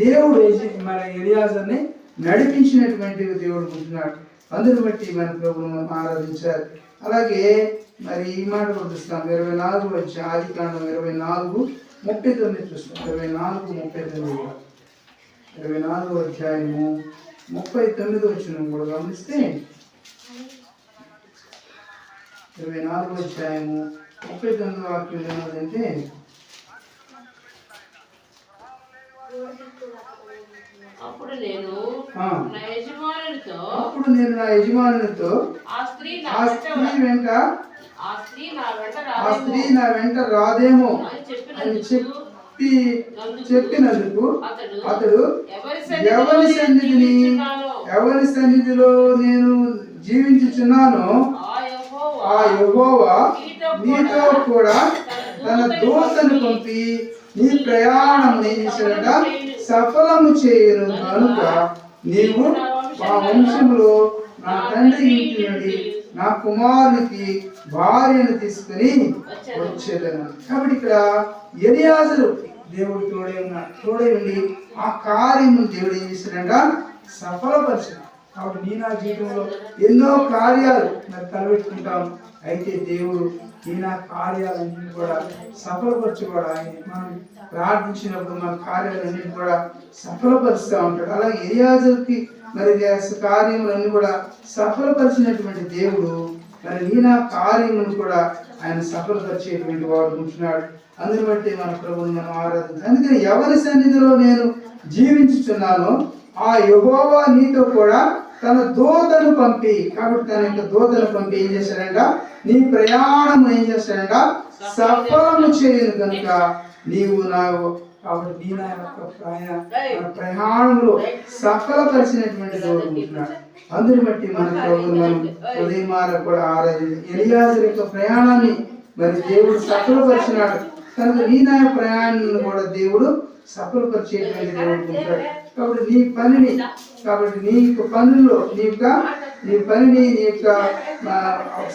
దేవుడు మన ఎలియాజర్ని నడిపించినటువంటి దేవుడు ఉంటున్నాడు. అందుని బట్టి మన ప్రభువును మనం ఆరాధించాలి. అలాగే మరి ఈ మాట కూడా చూస్తాం. 24 వచ్చి ఆదికాండం 24:39 చూస్తాం. 24:39 24వ అధ్యాయము 39 వచ్చిన కూడా గమనిస్తే 24వ అధ్యాయము 39వ వాక్యం ఏమవుతుందంటే, అప్పుడు నేను నా యజమానునితో ఆ స్త్రీ నా వెంట రాదేమో అని చెప్పినందుకు అతడు ఎవరి సన్నిధిలో నేను జీవించుచున్నానో ఆ యెహోవా నీతో కూడా తన దూతను పంపి నీ ప్రయాణం సఫలము చేయను కనుక నీవు మా వంశంలో నా తండ్రి ఇంటి నుండి నా కుమారునికి భార్యను తీసుకుని వచ్చేదను. కాబట్టి ఇక్కడ ఎలియాజరు దేవుడు తోడై ఉండి ఆ కార్యము దేవుడు ఏం చేశాడంట, సఫలపరిచాడు. కాబట్టి నీ నా జీవితంలో ఎన్నో కార్యాలు మరి తలపెట్టుకుంటాం. అయితే దేవుడు ఈ నా కార్యాలన్నీ కూడా సఫలపరచుకోవడం, ఆయన మనం ప్రార్థించినప్పుడు మన కార్యాలన్నీ కూడా సఫలపరుస్తూ ఉంటాడు. అలాగే ఎలియాజరుకి మరి కార్యములన్నీ కూడా సఫలపరిచినటువంటి దేవుడు మరి నీ నా కార్యములను కూడా ఆయన సఫలపరిచేటువంటి వాడు ఉంటున్నాడు. అందుని బట్టి మన ప్రభువుని మనం ఆరాధించాలి. అందుకని ఎవరి సన్నిధిలో నేను జీవించుచున్నానో ఆ యెహోవా నీతో కూడా తన దూతను పంపి, కాబట్టి తన యొక్క దూతను పంపి ఏం చేశాడంట, నీ ప్రయాణం ఏం చేశాడంట, సఫలము చేయను కనుక నీవు నాకు. కాబట్టి నీ నా యొక్క ప్రయాణంలో సఫలపరిచినటువంటి దేవుడు ఉంటున్నాడు. అందుని బట్టి మన ప్రభువుని మనం ఉదయమాల కూడా ఆరాధించాలి. ఎలియాజరు యొక్క ప్రయాణాన్ని మరి దేవుడు సఫలపరిచినాడు కనుక నీ నా ప్రయాణాన్ని కూడా దేవుడు సఫలపరిచేటువంటి దేవుడు ఉంటాడు. కాబట్టి నీ పనిని, కాబట్టి నీ యొక్క పనుల్లో నీ పనిని నీ యొక్క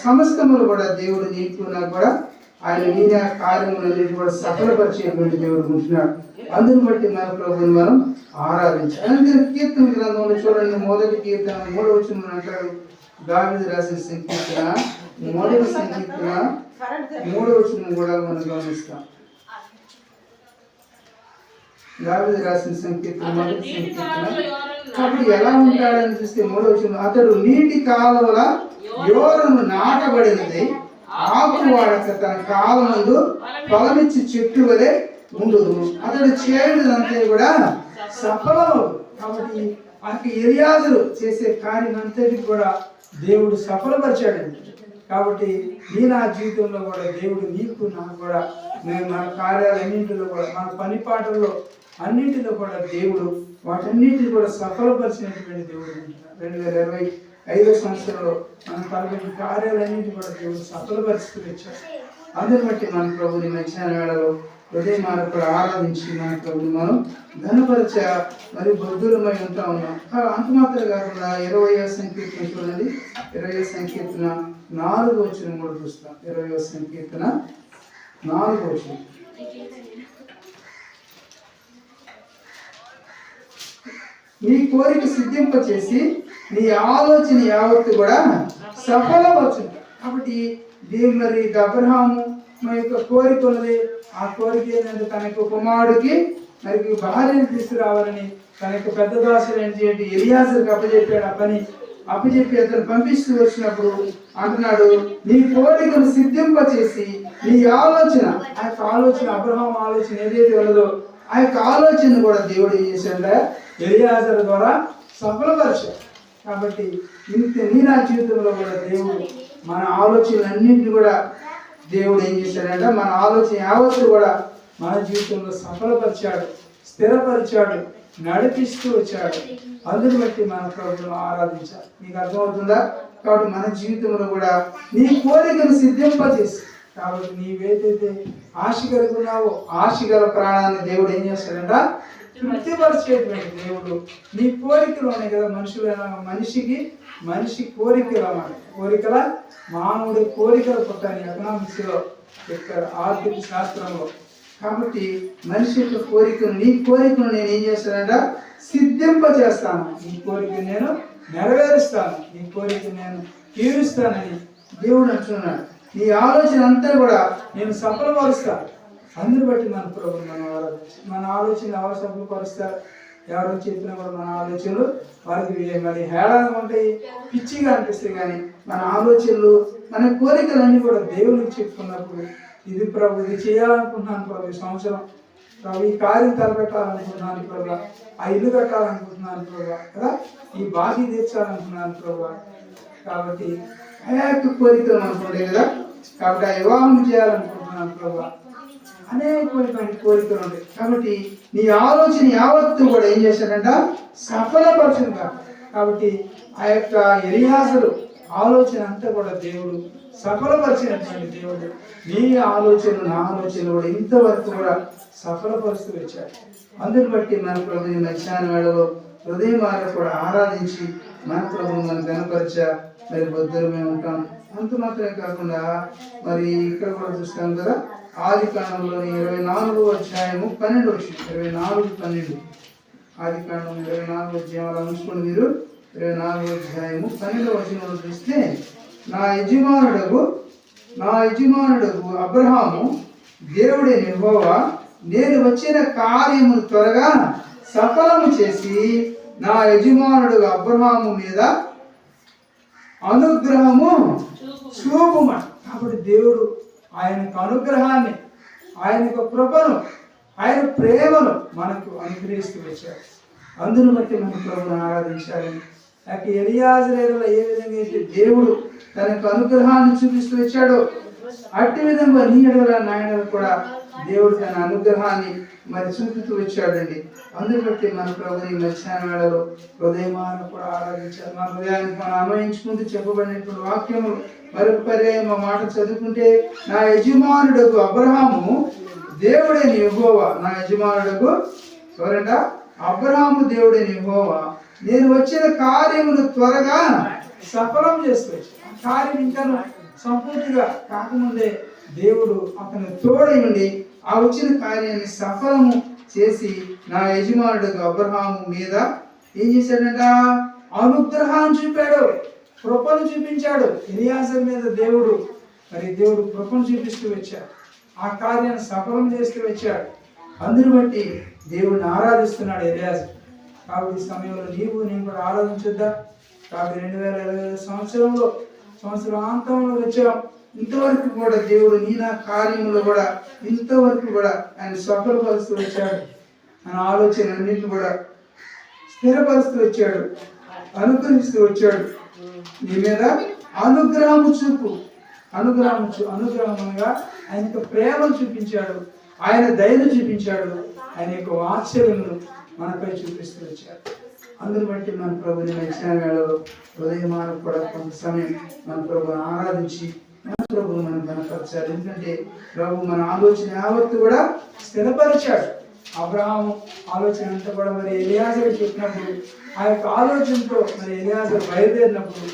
సమస్తములు కూడా దేవుడు నీకు నాకు కూడా ఆయన నీ కార్యములన్నీ కూడా సఫలపరిచేటువంటి దేవుడు ఉంటున్నాడు. అందుని బట్టి మన ప్రభువుని మనం ఆరాధించాలి. అందుకని కీర్తన గ్రంథంలో చూడండి, మొదటి కీర్తన 3వ వచనం అంటాడు, దావీదు రాసిన సంకీర్తన 3వ సంకీర్తన 3వ వచనం కూడా మనం గమనిస్తాం. దావీదు రాసిన సంకీర్తన 3వ సంకీర్తన. కాబట్టి ఎలా ఉంటాడని చూస్తే 3వ వచనం, అతడు నీటి కాలువల యోరను నాటబడినది, ఆకు వాడక తన కాలమందు ఫలమిచ్చి చెట్టు వలె ఉండును, అతడు చేయడంతా కూడా సఫలం. కాబట్టి ఆ ఎలియాజరు చేసే కార్యం అంతటి కూడా దేవుడు సఫలపరిచాడండి. కాబట్టి నా జీవితంలో కూడా దేవుడు నీకు నాకు కూడా నేను మన కార్యాలన్నింటిలో కూడా మన పని పాటల్లో అన్నింటిలో కూడా దేవుడు వాటన్నిటిని కూడా సఫలపరిచినటువంటి దేవుడు. 2025 సంవత్సరంలో మన తలపెట్టిన కార్యాలన్నింటి కూడా దేవుడు సఫలపరుస్తూ వచ్చాడు. అందుని బట్టి మన ప్రభుని మధ్యాహ్న వేళలో హృదయం కూడా ఆరాధించి మన ప్రభుని మనం ఘనపరచ మరి బొద్దులమై ఉంటా ఉన్నాం. అంత మాత్రం కాకుండా 20వ సంకీర్తన చూడండి. 20వ సంకీర్తన 4వ వచనం కూడా చూస్తాం. 20వ సంకీర్తన 4వ వచనం. నీ కోరిక సిద్ధింపచేసి నీ ఆలోచన యావత్తు కూడా సఫలపరచుంటా. కాబట్టి దేవుడు మరి అబ్రహాము మన యొక్క కోరిక ఉన్నది. ఆ కోరిక ఏంటంటే తన యొక్క కుమారుడికి మరి భార్యను తీసుకురావాలని తన యొక్క పెద్ద దాసుడు ఏంటి ఎలియాజరుకి అప్పచెప్పాడు. ఆ పని అప్పచెప్పి అతను పంపిస్తూ వచ్చినప్పుడు అంటున్నాడు, నీ కోరికను సిద్ధింపచేసి నీ ఆలోచన, ఆ యొక్క ఆలోచన అబ్రహాం ఆలోచన ఏదైతే ఉన్నదో ఆ యొక్క ఆలోచన కూడా దేవుడు ఏం చేశాడంటే ఎలియాజరు ద్వారా సఫలపరిచాడు. కాబట్టి నా జీవితంలో కూడా దేవుడు మన ఆలోచనలన్నింటినీ కూడా దేవుడు ఏం చేశాడంటే మన ఆలోచన యావత్తు కూడా మన జీవితంలో సఫలపరిచాడు, స్థిరపరిచాడు, నడిపిస్తూ వచ్చాడు. అందుని బట్టి మన ప్రభువును ఆరాధించాలి. మీకు అర్థమవుతుందా? కాబట్టి మన జీవితంలో కూడా నీ కోరికను సిద్ధింపజేసి, కాబట్టి నీవేదైతే ఆశ కలిగి ఉన్నావో ఆశ గల ప్రాణాన్ని దేవుడు ఏం చేస్తాడంట తృప్తిపరిచేటువంటి దేవుడు. నీ కోరికలు ఉన్నాయి కదా, మనిషి కోరికలు అన్నమాట. కోరికల మానవుడి కోరికలు పుట్టాలి ఎకనామిక్స్ లో చెప్తారు, ఆర్థిక శాస్త్రంలో. కాబట్టి మనిషి యొక్క కోరికను, నీ కోరికను నేను ఏం చేస్తానంట సిద్ధింపజేస్తాను, నీ కోరికను నేను నెరవేరుస్తాను, నీ కోరికను నేను తీరుస్తానని దేవుడు అంటున్నాడు. నీ ఆలోచన అంతా కూడా నేను సఫలపరుస్తాను. అందుని బట్టి మన ప్రభు మన ఆలోచనలు ఎవరు సఫలపరుస్తారు? ఎవరో చెప్పినా కూడా మన ఆలోచనలు వారికి మరి హేళనగా ఉంటాయి, పిచ్చిగా అనిపిస్తాయి. కానీ మన ఆలోచనలు మన కోరికలన్నీ కూడా దేవునికి చెప్పుకున్నప్పుడు, ఇది ప్రభు ఇది చేయాలనుకుంటున్నాను ప్రభు, ఈ సంవత్సరం ప్రభు ఈ కార్యం తలపెట్టాలనుకుంటున్నాను ప్రభు, ఆ ఇల్లు కట్టాలనుకుంటున్నాను ప్రభు కదా, ఈ బాకీ తీర్చాలనుకుంటున్నాను ప్రభు. కాబట్టి అనేక కోరికలు అనుకుంటే కదా, కాబట్టి ఆ వివాహం చేయాలనుకుంటున్నాను ప్రభు, అనేకమైనటువంటి కోరికలు ఉంటాయి. కాబట్టి నీ ఆలోచన యావత్తు కూడా ఏం చేశాడంట సఫలపరచుగా. కాబట్టి ఆ యొక్క ఎలియాజరు ఆలోచన అంతా కూడా దేవుడు సఫలపరిచినటువంటి దేవుడు. నీ ఆలోచన నా ఆలోచన కూడా ఇంతవరకు కూడా సఫలపరుస్తూ వచ్చాడు. అందుని బట్టి మన ప్రభుని మధ్యాహ్న వేళలో హృదయం కూడా ఆరాధించి మన ప్రభుని మనం గణపరిచ మరి బొద్దులమే ఉంటాం. అంత మాత్రమే కాకుండా మరి ఇక్కడ కూడా చూస్తాం కదా, ఆది కాండంలోని 24వ అధ్యాయము 12వ వచనం. 24:12 ఆది కాండం 24వ అధ్యాయం అలా ఉంచుకోండి మీరు. 24వ అధ్యాయము 12వ వచనంలో చూస్తే, నా యజమానుడకు అబ్రహాము దేవుడే యెహోవా నేను వచ్చిన కార్యమును త్వరగా సఫలము చేసి నా యజమానుడు అబ్రహాము మీద అనుగ్రహము చూపుమని. కాబట్టి దేవుడు ఆయన అనుగ్రహాన్ని, ఆయన కృపను, ఆయన ప్రేమను మనకు అనుగ్రహిస్తూ వచ్చాడు. అందును బట్టి మన ప్రభువును ఆరాధించాలి. నాకు ఎలియాజరులో ఏ విధంగా అయితే దేవుడు తనకు అనుగ్రహాన్ని చూపిస్తూ వచ్చాడో, అట్టి విధంగా నీ ఎడల నా ఎడల కూడా దేవుడు తన అనుగ్రహాన్ని మరి చూపుతూ వచ్చాడండి. అందుని బట్టి మన ప్రభుని మధ్యాహ్న వేళలో హృదయమాన కూడా ఆరాధించాలి. మన హృదయానికి మనం అన్వయించుకుంటూ చెప్పబడినటువంటి వాక్యము మరొక పర్యాయం ఆ మాట చదువుకుంటే, నా యజమానుడకు అబ్రహాము దేవుడైన యెహోవా, నా యజమానుడకు ఎవరంట అబ్రహాము దేవుడైన యెహోవా నేను వచ్చిన కార్యమును త్వరగా సఫలం చేసుకోవచ్చు. ఆ కార్యం ఇంకా సంపూర్తిగా కాకముందే దేవుడు అతను తోడై ఉండి ఆ వచ్చిన కార్యాన్ని సఫలము చేసి నా యజమానుడు అబ్రహాము మీద ఏం చేశాడంట అనుగ్రహాన్ని చూపాడు, కృపను చూపించాడు. ఎలియాజరు మీద దేవుడు కృపను చూపిస్తూ వచ్చాడు, ఆ కార్యాన్ని సఫలం చేస్తూ వచ్చాడు. అందుని బట్టి దేవుడిని ఆరాధిస్తున్నాడు ఎలియాజరు. కాబట్టి ఈ సమయంలో నేను కూడా ఆరాధించుద్దా. కాబట్టి 2025 సంవత్సరాంతంలో వచ్చాం. ఇంతవరకు కూడా దేవుడు నా కార్యములు కూడా ఇంతవరకు కూడా ఆయన సఫలపరుస్తూ వచ్చాడు. ఆయన ఆలోచన అన్నింటిని కూడా స్థిరపరుస్తూ వచ్చాడు, అనుగ్రహిస్తూ వచ్చాడు. నీ మీద అనుగ్రహము చూపు, అనుగ్రహంగా ఆయన యొక్క ప్రేమను చూపించాడు, ఆయన దయను చూపించాడు, ఆయన యొక్క వాత్సల్యమును మనపై చూపిస్తూ వచ్చాడు. అందుని బట్టి మన ప్రభుని నచ్చిన వేళలో హృదయమాన కూడా కొంత సమయం మన ప్రభుని ఆరాధించి మన ప్రభుని మనం కనపరచాలి. ఎందుకంటే ప్రభు మన ఆలోచన యావత్తు కూడా స్థిరపరిచాడు. అబ్రహాము ఆలోచన అంతా కూడా మరి ఎలియాజరు చెప్పినప్పుడు ఆ యొక్క ఆలోచనతో మరి ఎలియాజరు బయలుదేరినప్పుడు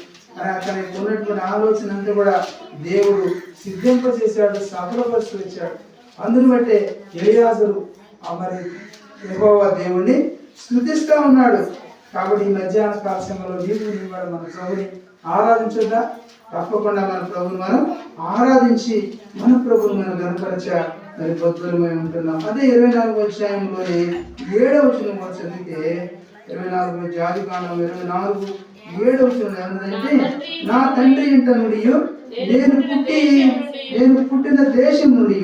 తనకు ఉన్నటువంటి ఆలోచన అంతా కూడా దేవుడు సిద్ధింపజేశాడు, సఫలపరుస్తూ వచ్చాడు. అందుని బట్టే ఎలియాజరు మరి యెహోవా దేవుణ్ణి స్తుతిస్తూ ఉన్నాడు. కాబట్టి ఈ మధ్యాహ్న కాల సమయంలో నీవు కూడా మన ప్రభుని ఆరాధించొద్దా? తప్పకుండా మన ప్రభుని మనం ఆరాధించి మన ప్రభుని మనం గణపరచ మరి బొత్తులమై ఉంటున్నాం. అదే 24వ అధ్యాయంలోని 7వ వచనం చదివితే 24 జాతికాండం 24:7 ఏమన్నదంటే, నా తండ్రి ఇంట నుండి నేను పుట్టిన దేశం నుండి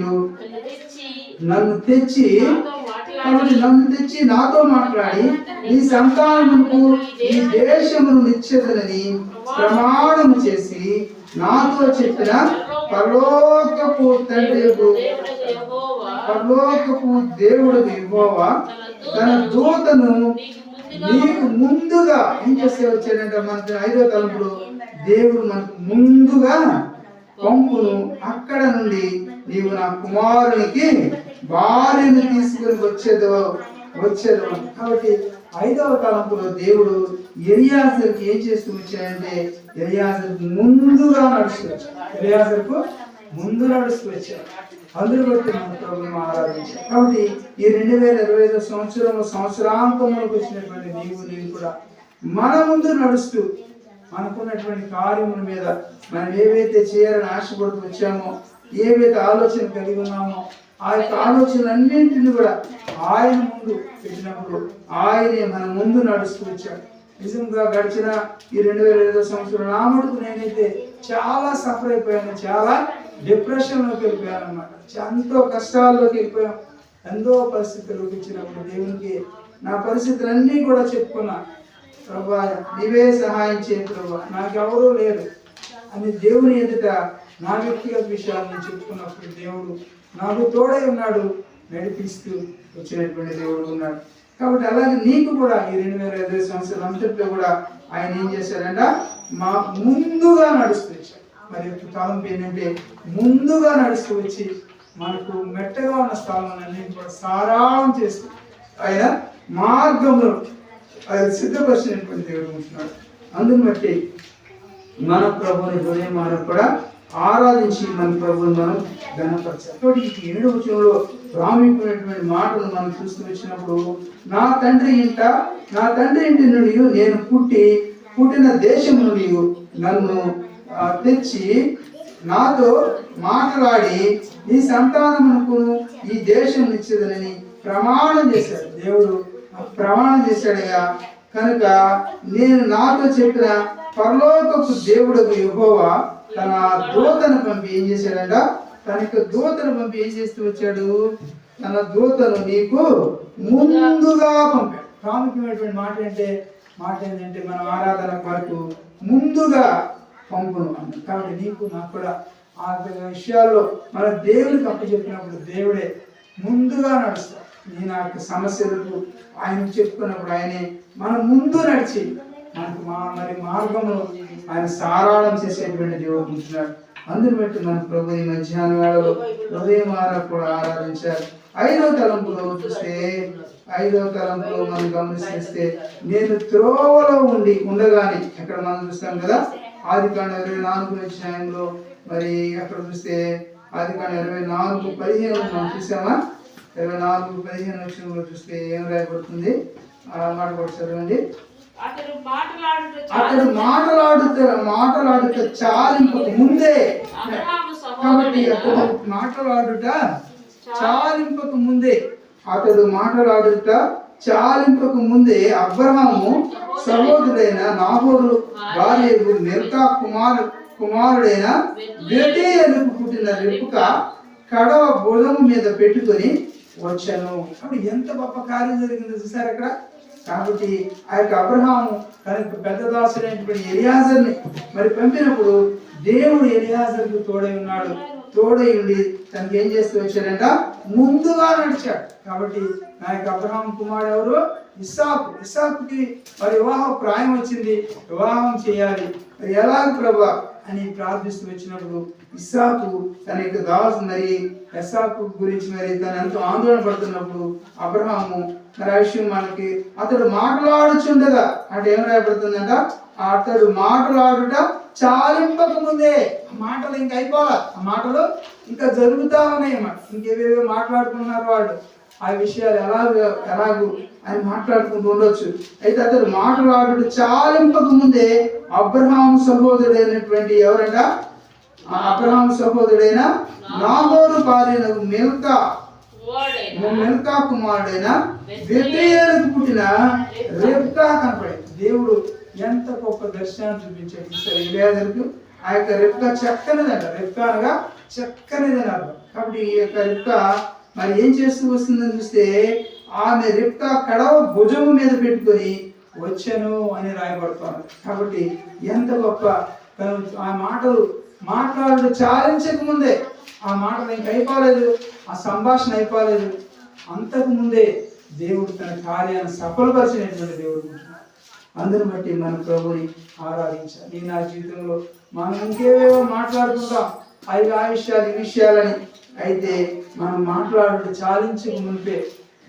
నన్ను తెచ్చి నాతో మాట్లాడి నీ సంతానమునకు ఈ దేశమును నిచ్చెదనని ప్రమాణము చేసి నాతో చెప్పిన పరలోకపు దేవుడు యెహోవా తన దూతను నీకు ముందుగా ఏం చేస్తే వచ్చాడంటే మనకి 5వ తలంపులో దేవుడు మనకు ముందుగా పంపును, అక్కడ నుండి నీవు నా కుమారునికి భార్యను తీసుకుని వచ్చేదో. కాబట్టి 5వ తలంపులో దేవుడు ఎలియాజరుకి ఏం చేస్తూ వచ్చాడంటే ఎలియాజరుకు ముందుగా నడుస్తూ వచ్చాడు. అందరూ బట్టి మన ప్రభువుని ఆరాధించారు. కాబట్టి ఈ 2025 సంవత్సరాంతంలోకి వచ్చినటువంటి నీవు కూడా మన ముందు నడుస్తూ మనకున్నటువంటి కార్యముల మీద మనం ఏవైతే చేయాలని ఆశపడుతూ వచ్చామో, ఏవైతే ఆలోచన కలిగి ఉన్నామో ఆ యొక్క ఆలోచనలన్నింటినీ కూడా ఆయన ముందు పెట్టినప్పుడు ఆయనే మన ముందు నడుస్తూ వచ్చాడు. నిజంగా గడిచిన ఈ 2025 సంవత్సరం నా మటుకు నేనైతే చాలా సఫర్ అయిపోయాను, చాలా డిప్రెషన్లోకి వెళ్ళిపోయాను అనమాట. ఎంతో కష్టాల్లోకి వెళ్ళిపోయాం. ఎంతో పరిస్థితుల్లోకి వచ్చినప్పుడు దేవునికి నా పరిస్థితులన్నీ కూడా చెప్పుకున్నా, ప్రభా నీవే సహాయం చేయ ప్రభా, నాకెవరూ లేరు అని దేవుని ఎదుట నా వ్యక్తిగత విషయాలను చెప్పుకున్నప్పుడు దేవుడు నాకు తోడై ఉన్నాడు, నడిపిస్తూ వచ్చినటువంటి దేవుడు ఉన్నాడు. కాబట్టి అలాగే నీకు కూడా ఈ 2025 సంవత్సరం అంతట్లో కూడా ఆయన ఏం చేశాడంట, మా ముందుగా నడుస్తూ వచ్చాడు. మరి కాలం ఏంటంటే ముందుగా నడుస్తూ వచ్చి మనకు మెట్టగా ఉన్న స్థలాలన్నీ కూడా సారాం చేస్తూ ఆయన మార్గంలో ఆయన సిద్ధపరిచినటువంటి దేవుడు ఉంటున్నాడు. అందుని బట్టి మన ప్రభుని హృదయం మనం కూడా ఆరాధించి మన ప్రభుని మనం ఘనపరచాలి. కాబట్టి ఈ 7వ వచనంలో ప్రాముఖ్యమైనటువంటి మాటలు మనం చూస్తూ వచ్చినప్పుడు, నా తండ్రి ఇంటి నుండి నేను పుట్టిన దేశం నుండి నన్ను తెచ్చి నాతో మాట్లాడి నీ సంతానమునకు ఈ దేశం ఇచ్చేదని ప్రమాణం చేశాడు. దేవుడు ప్రమాణం చేశాడయ్యా. కనుక నేను నాతో చెప్పిన పరలోకపు దేవుడు యెహోవా తన దూతను పంపి ఏం చేశాడంట, తన యొక్క దూతను పంపి ఏం చేస్తూ వచ్చాడు, తన దూతను నీకు ముందుగా పంపాడు. ప్రాముఖ్యమైనటువంటి మాట ఏంటంటే మన ఆరాధన కొరకు ముందుగా పంపును అన్నాడు. కాబట్టి నీకు నాకు కూడా ఆ విషయాల్లో మన దేవుడికి అప్పచెప్పినప్పుడు దేవుడే ముందుగా నడుస్తాడు. నేను ఆ యొక్క సమస్యలకు ఆయన చెప్పుకున్నప్పుడు ఆయనే మన ముందు నడిచి మనకు మరి మార్గంలో ఆయన సారాళం చేసేటువంటి దేవుడు ఉంటున్నాడు. అందుని బట్టి మన ప్రభు ఈ మధ్యాహ్న వేళలో ఉదయం కూడా ఆరాధించారు. 5వ తలంపులో మనం గమనిస్తే నేను త్రోవలో ఉండగానే అక్కడ మనం చూస్తాం కదా, ఆదికాండం 24వ అధ్యాయంలో మరి అక్కడ చూస్తే ఆదికాండం 24:15 మనం చూసామా, 24:15 చూస్తే ఏం రాయబడుతుంది, మాట కూడా చదవండి. అతడు మాటలాడుట చాలింపక ముందే, కాబట్టి అతడు మాటలాడుట చాలింపక ముందే అబ్రహాము సహోదరుడైన నాహోరు భార్యకు మిల్కా కుమారుడైన బెతేలుకు పుట్టిన రెబ్కా కడవ భుజము మీద పెట్టుకొని వచ్చాను. అప్పుడు ఎంత గొప్ప కార్యం జరిగిందో చూసారు అక్కడ. కాబట్టి ఆ యొక్క అబ్రహాము తన పెద్ద దాసుడైనటువంటి ఎలియాజర్ని మరి పంపినప్పుడు దేవుడు ఎలియాజరుకు తోడై ఉన్నాడు. తోడై ఉండి తనకి ఏం చేస్తూ వచ్చాడంట, ముందుగా నడిచాడు. కాబట్టి నా యొక్క అబ్రహాం కుమారుడు ఎవరు, ఇస్సాకు. ఇస్సాకుకి మరి వివాహ ప్రాయం వచ్చింది, వివాహం చేయాలి, మరి ఎలా ప్రభా అని ప్రార్థిస్తూ వచ్చినప్పుడు ఇస్సాకు తన యొక్క దాసు మరి ఇస్సాకు గురించి మరి తను ఎంతో ఆందోళన పడుతున్నప్పుడు అబ్రహాము మరి ఆ విషయం మనకి అతడు మాట్లాడుచుండగా అంటే ఏం రాయబడుతుందంట, అతడు మాట్లాడుట చాలింపక ముందే, ఆ మాటలు ఇంకా అయిపోవాలి, ఆ మాటలు ఇంకా జరుగుతా ఉన్నాయి అన్నమాట. ఇంకేవేవో మాట్లాడుకున్నారు వాళ్ళు, ఆ విషయాలు ఎలాగూ అని మాట్లాడుకుంటూ ఉండొచ్చు. అయితే అతడు మాట్లాడుట చాలింపక ముందే అబ్రహాం సహోదరుడైనటువంటి ఎవరంట, అబ్రహాం సహోదరుడైన నాహోరు భార్య మిల్కా కుమారుడైన బెతూయేలుకు పుట్టిన రెబ్కా కనపడింది. దేవుడు ఎంత గొప్ప దర్శనాన్ని చూపించాడు ఈసారి ఎలియాజరుకు. ఆ యొక్క రెబ్కా చక్కనిదంట, రెబ్కా అనగా చక్కనిదని అర్థం. కాబట్టి ఈ యొక్క రెబ్కా మరి ఏం చేస్తూ వస్తుందని చూస్తే ఆమె రెబ్కా కడవ భుజము మీద పెట్టుకొని వచ్చాను అని రాయబడుతున్నాడు. కాబట్టి ఎంత గొప్ప ఆ మాటలు మాట్లాడు చాలించక ముందే, ఆ మాటలు ఇంక అయిపోలేదు, ఆ సంభాషణ అయిపోలేదు, అంతకు ముందే దేవుడు తన కార్యాన్ని సఫలపరిచినటువంటి దేవుడు. అందరూ బట్టి మన ప్రభుని ఆరాధించాలి. ఈ నా జీవితంలో మనం ఇంకేవేవో మాట్లాడుకుంటాం, అవి ఆ విషయాలు ఈ విషయాలని. అయితే మనం మాట్లాడుతూ చాలించక ముందే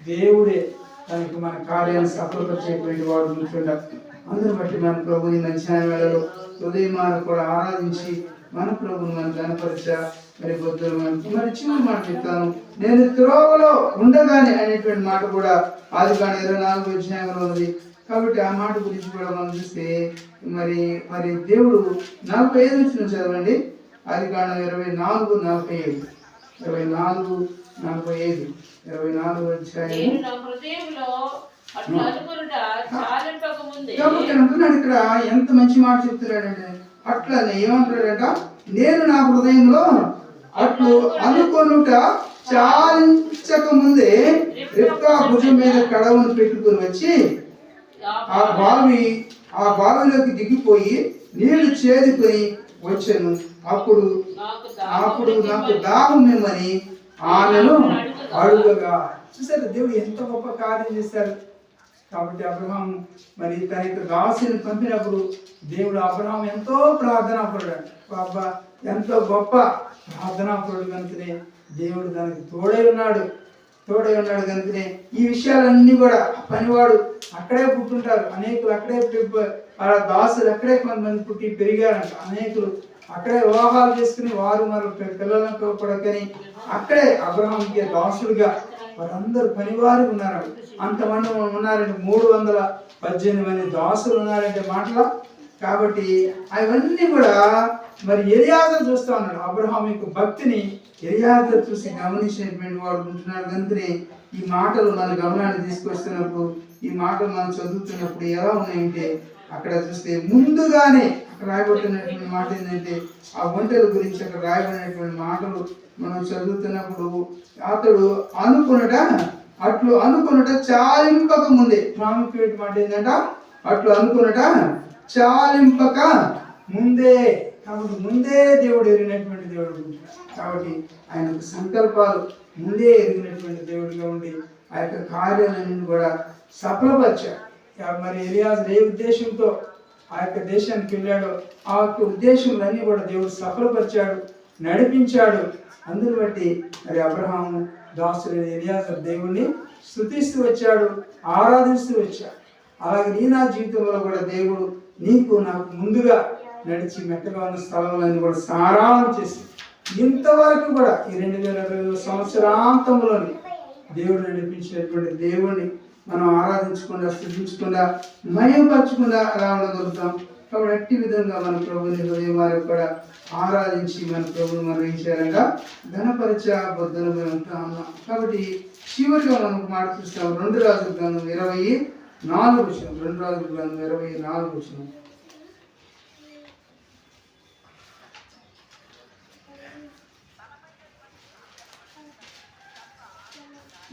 దేవుడే దానికి మన కార్యాన్ని సఫలపరిచేటువంటి వాడు ఉంటుంటారు. అందరూ బట్టి మన ప్రభుని మధ్యాహ్న వేళలో హృదయమాన కూడా ఆరాధించి మన ప్రభుని మనం కనపరిచా. మరి పొద్దున మరి చిన్న మాట చెప్తాను, నేను త్రోవలో ఉండగానే అనేటువంటి మాట కూడా ఆదికాండం 24వ అధ్యాయంలో ఉంది. కాబట్టి ఆ మాట గురించి కూడా మనం చూస్తే మరి దేవుడు 45 నుంచి చదవండి. ఆదికాండం 24:45 24 అధ్యాయం. కాబట్టి అంటున్నాడు ఇక్కడ, ఎంత మంచి మాట చెప్తున్నాడంటే, అట్లా ఏమంటున్నాడంట, నేను నా హృదయంలో అట్లు అనుకొనుట చాలించక ముందే రెబ్కా భుజం మీద కడవను పెట్టుకుని వచ్చి ఆ బావిలోకి దిగిపోయి నీళ్లు చేదుకొని వచ్చాను. అప్పుడు నాకు దాహం ఏమని ఆమెను అడుగగా. చూసారు దేవుడు ఎంత గొప్ప కార్యం చేశారు. కాబట్టి అబ్రహాం మరి తన యొక్క దాసుని పంపినప్పుడు దేవుడు అబ్రహాం ఎంతో ప్రార్థనాపరుడు, బాబా ఎంతో గొప్ప ప్రార్థనాపరుడు కనుకనే దేవుడు దానికి తోడై ఉన్నాడు కనుకనే ఈ విషయాలన్నీ కూడా పనివాడు అక్కడే పుట్టుంటారు, అనేకులు అక్కడే దాసులు అక్కడే కొంతమంది పుట్టి పెరిగారంట, అనేకులు అక్కడే వివాహాలు చేసుకుని వారు మరి పిల్లలను కొడకని అక్కడే అబ్రహాంకి దాసుడుగా వారందరూ పనివారు ఉన్నారు. అంతమంది ఉన్నారంటే 318 మంది దాసులు ఉన్నారంటే మాటల. కాబట్టి అవన్నీ కూడా మరి ఎలియాజరు చూస్తా ఉన్నాడు. అబ్రహాం యొక్క భక్తిని ఎలియాజరు చూసి గమనించినటువంటి వాడు ఉంటున్నాడు కనుకనే ఈ మాటలు మన గమనాన్ని తీసుకొస్తున్నప్పుడు, ఈ మాటలు మనం చదువుతున్నప్పుడు ఎలా ఉన్నాయంటే, అక్కడ చూస్తే ముందుగానే అక్కడ రాయబడుతున్నటువంటి మాట ఏంటంటే, ఆ ఒంటెల గురించి అక్కడ రాయబడినటువంటి మాటలు మనం చదువుతున్నప్పుడు అతడు అట్లు అనుకున్నట చాలింపక ముందే, ప్రాముఖ్యమైన మాట ఏంటంట, అట్లు అనుకున్నట చాలింపక ముందే. కాబట్టి ముందే దేవుడు ఎరిగినటువంటి దేవుడు. కాబట్టి ఆయన సంకల్పాలు ముందే ఎరిగినటువంటి దేవుడిగా ఉండి ఆ యొక్క కార్యాలన్నీ కూడా సఫలపరిచాడు. మరి ఎలియాజరు ఏ ఉద్దేశంతో ఆ యొక్క దేశానికి వెళ్ళాడో ఆ యొక్క ఉద్దేశంలన్నీ కూడా దేవుడు సఫలపరిచాడు, నడిపించాడు. అందుని బట్టి మరి అబ్రహాము దాసుడు ఎలియాజరు దేవుణ్ణి స్తుతిస్తూ వచ్చాడు, ఆరాధిస్తూ వచ్చాడు. అలాగే నీ నా జీవితంలో కూడా దేవుడు నీకు నాకు ముందుగా నడిచి మెట్టగా ఉన్న స్థలంలో కూడా సారాంశం చేసి ఇంతవరకు కూడా ఈ 2022 సంవత్సరాంతంలోని దేవుడు నడిపించినటువంటి దేవుణ్ణి మనం ఆరాధించకుండా, స్థుతించకుండా, మయంపరచకుండా అలా ఉండగలుగుతాం. కాబట్టి అట్టి విధంగా మన ప్రభుని హృదయం కూడా ఆరాధించి మన ప్రభుని మనం ఏం చేయాలంగా ఘనపరిచబద్ధులు ఉంటా ఉన్నాం. కాబట్టి చివరిగా మనం మాట చూస్తాం 2 రాజుల గ్రంథం 24 వచనం. 2 రాజుల గ్రంథం 24 వచనం.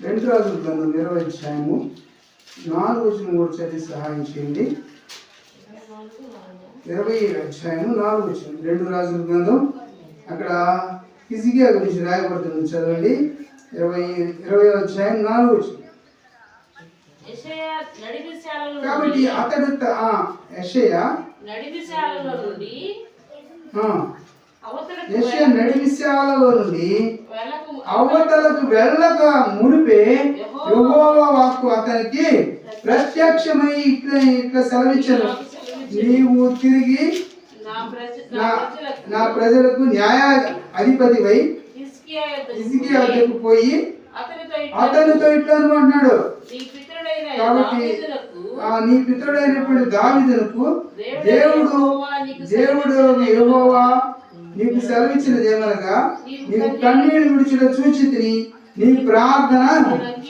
2 రాజుల గ్రంథం 20 అధ్యాయము 4 వచనం కూడా చదివి సహాయం చేయండి. 20:4 2 రాజుల గ్రంథం అక్కడ హిజ్కియా గురించి రాయబడుతుంది. చదవండి. 20:4. కాబట్టి అతడు యెషయా నడిమిశాలలో నుండి అవతలకు వెళ్ళక మునిపే యెహోవా వాక్కు అతనికి ప్రత్యక్షమై ఇట్లా సెలవిచ్చాను, నీవు తిరిగి నా ప్రజలకు న్యాయ అధిపతివై హిజ్కియా వద్దకు పోయి అతనితో ఇట్లా అంటున్నాడు. కాబట్టి నీ పితరుడైనటువంటి దావీదునకు దేవుడు యెహోవా నీకు సెలవిచ్చినది ఏమనగా, నీవు కన్నీళ్లు విడిచిన చూచితిని, నీ ప్రార్థన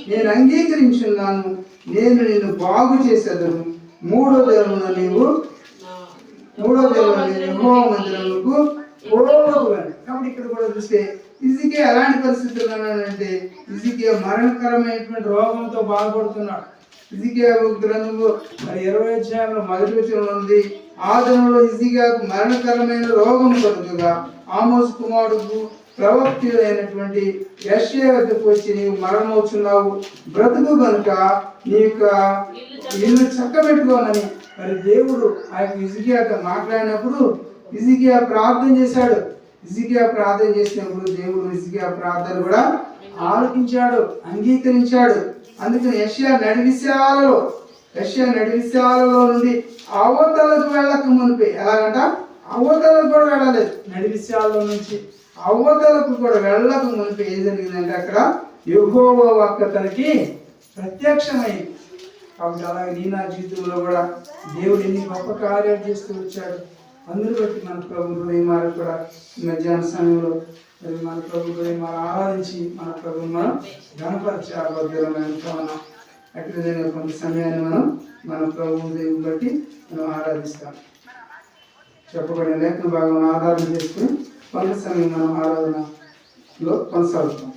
నేను అంగీకరించున్నాను, నేను నిన్ను బాగు చేసేదను. మూడో దినమున నీవు యెహోవా మందిరమునకు పోవద్దు. కాబట్టి ఇక్కడ కూడా చూస్తే హిజ్కియా ఎలాంటి పరిస్థితులు ఉన్నాడంటే, హిజ్కియా మరణకరమైనటువంటి రోగంతో బాధపడుతున్నాడు. హిజ్కియా గ్రంథంలో 20 మొదటి వచనంలో ఉంది, ఆ దినంలో హిజ్కియాకు మరణకరమైన రోగం కలుగుగా ఆమోసు కుమారుడు ప్రవక్తుడైనటువంటి యెషయా వద్దకు వచ్చి, నీవు మరణమవుతున్నావు, బ్రతుకు కనుక నీ యొక్క ఇల్లు చక్కబెట్టుకోమని మరి దేవుడు ఆ యొక్క హిజ్కియాతో మాట్లాడినప్పుడు హిజ్కియా ప్రార్థన చేశాడు. హిజ్కియా ప్రార్థన చేసినప్పుడు దేవుడు హిజ్కియా ప్రార్థన కూడా ఆలకించాడు, అంగీకరించాడు. అందుకని యెషయా నడివిశాలలో నుండి అవతలకు వెళ్ళక మునిపే, ఎలాగంట అవతలకు కూడా వెళ్ళలేదు, నడివిశాలలో నుంచి అవతలకు కూడా వెళ్ళక మునిపే ఏం జరిగిందంటే అక్కడ యెహోవా వాక్కు తనకి ప్రత్యక్షమైంది. కాబట్టి అలాగే నీ నా జీవితంలో కూడా దేవుడు ఎన్ని గొప్ప కార్యాలు చేస్తూ వచ్చాడు. అందును బట్టి మన ప్రభు హృదయమారు కూడా మధ్యాహ్న సమయంలో మరి మన ప్రభు హృదయమారు ఆరాధించి మన ప్రభుని మనం గణపరిచే ఆరోగ్యమైన అట్లనే కొంత సమయాన్ని మనం మన ప్రభు హృదయం బట్టి మనం ఆరాధిస్తాం. చెప్పబడిన లేఖన భాగం ఆధారం చేసుకుని కొంత సమయం మనం ఆరాధనలో కొనసాగుతాం.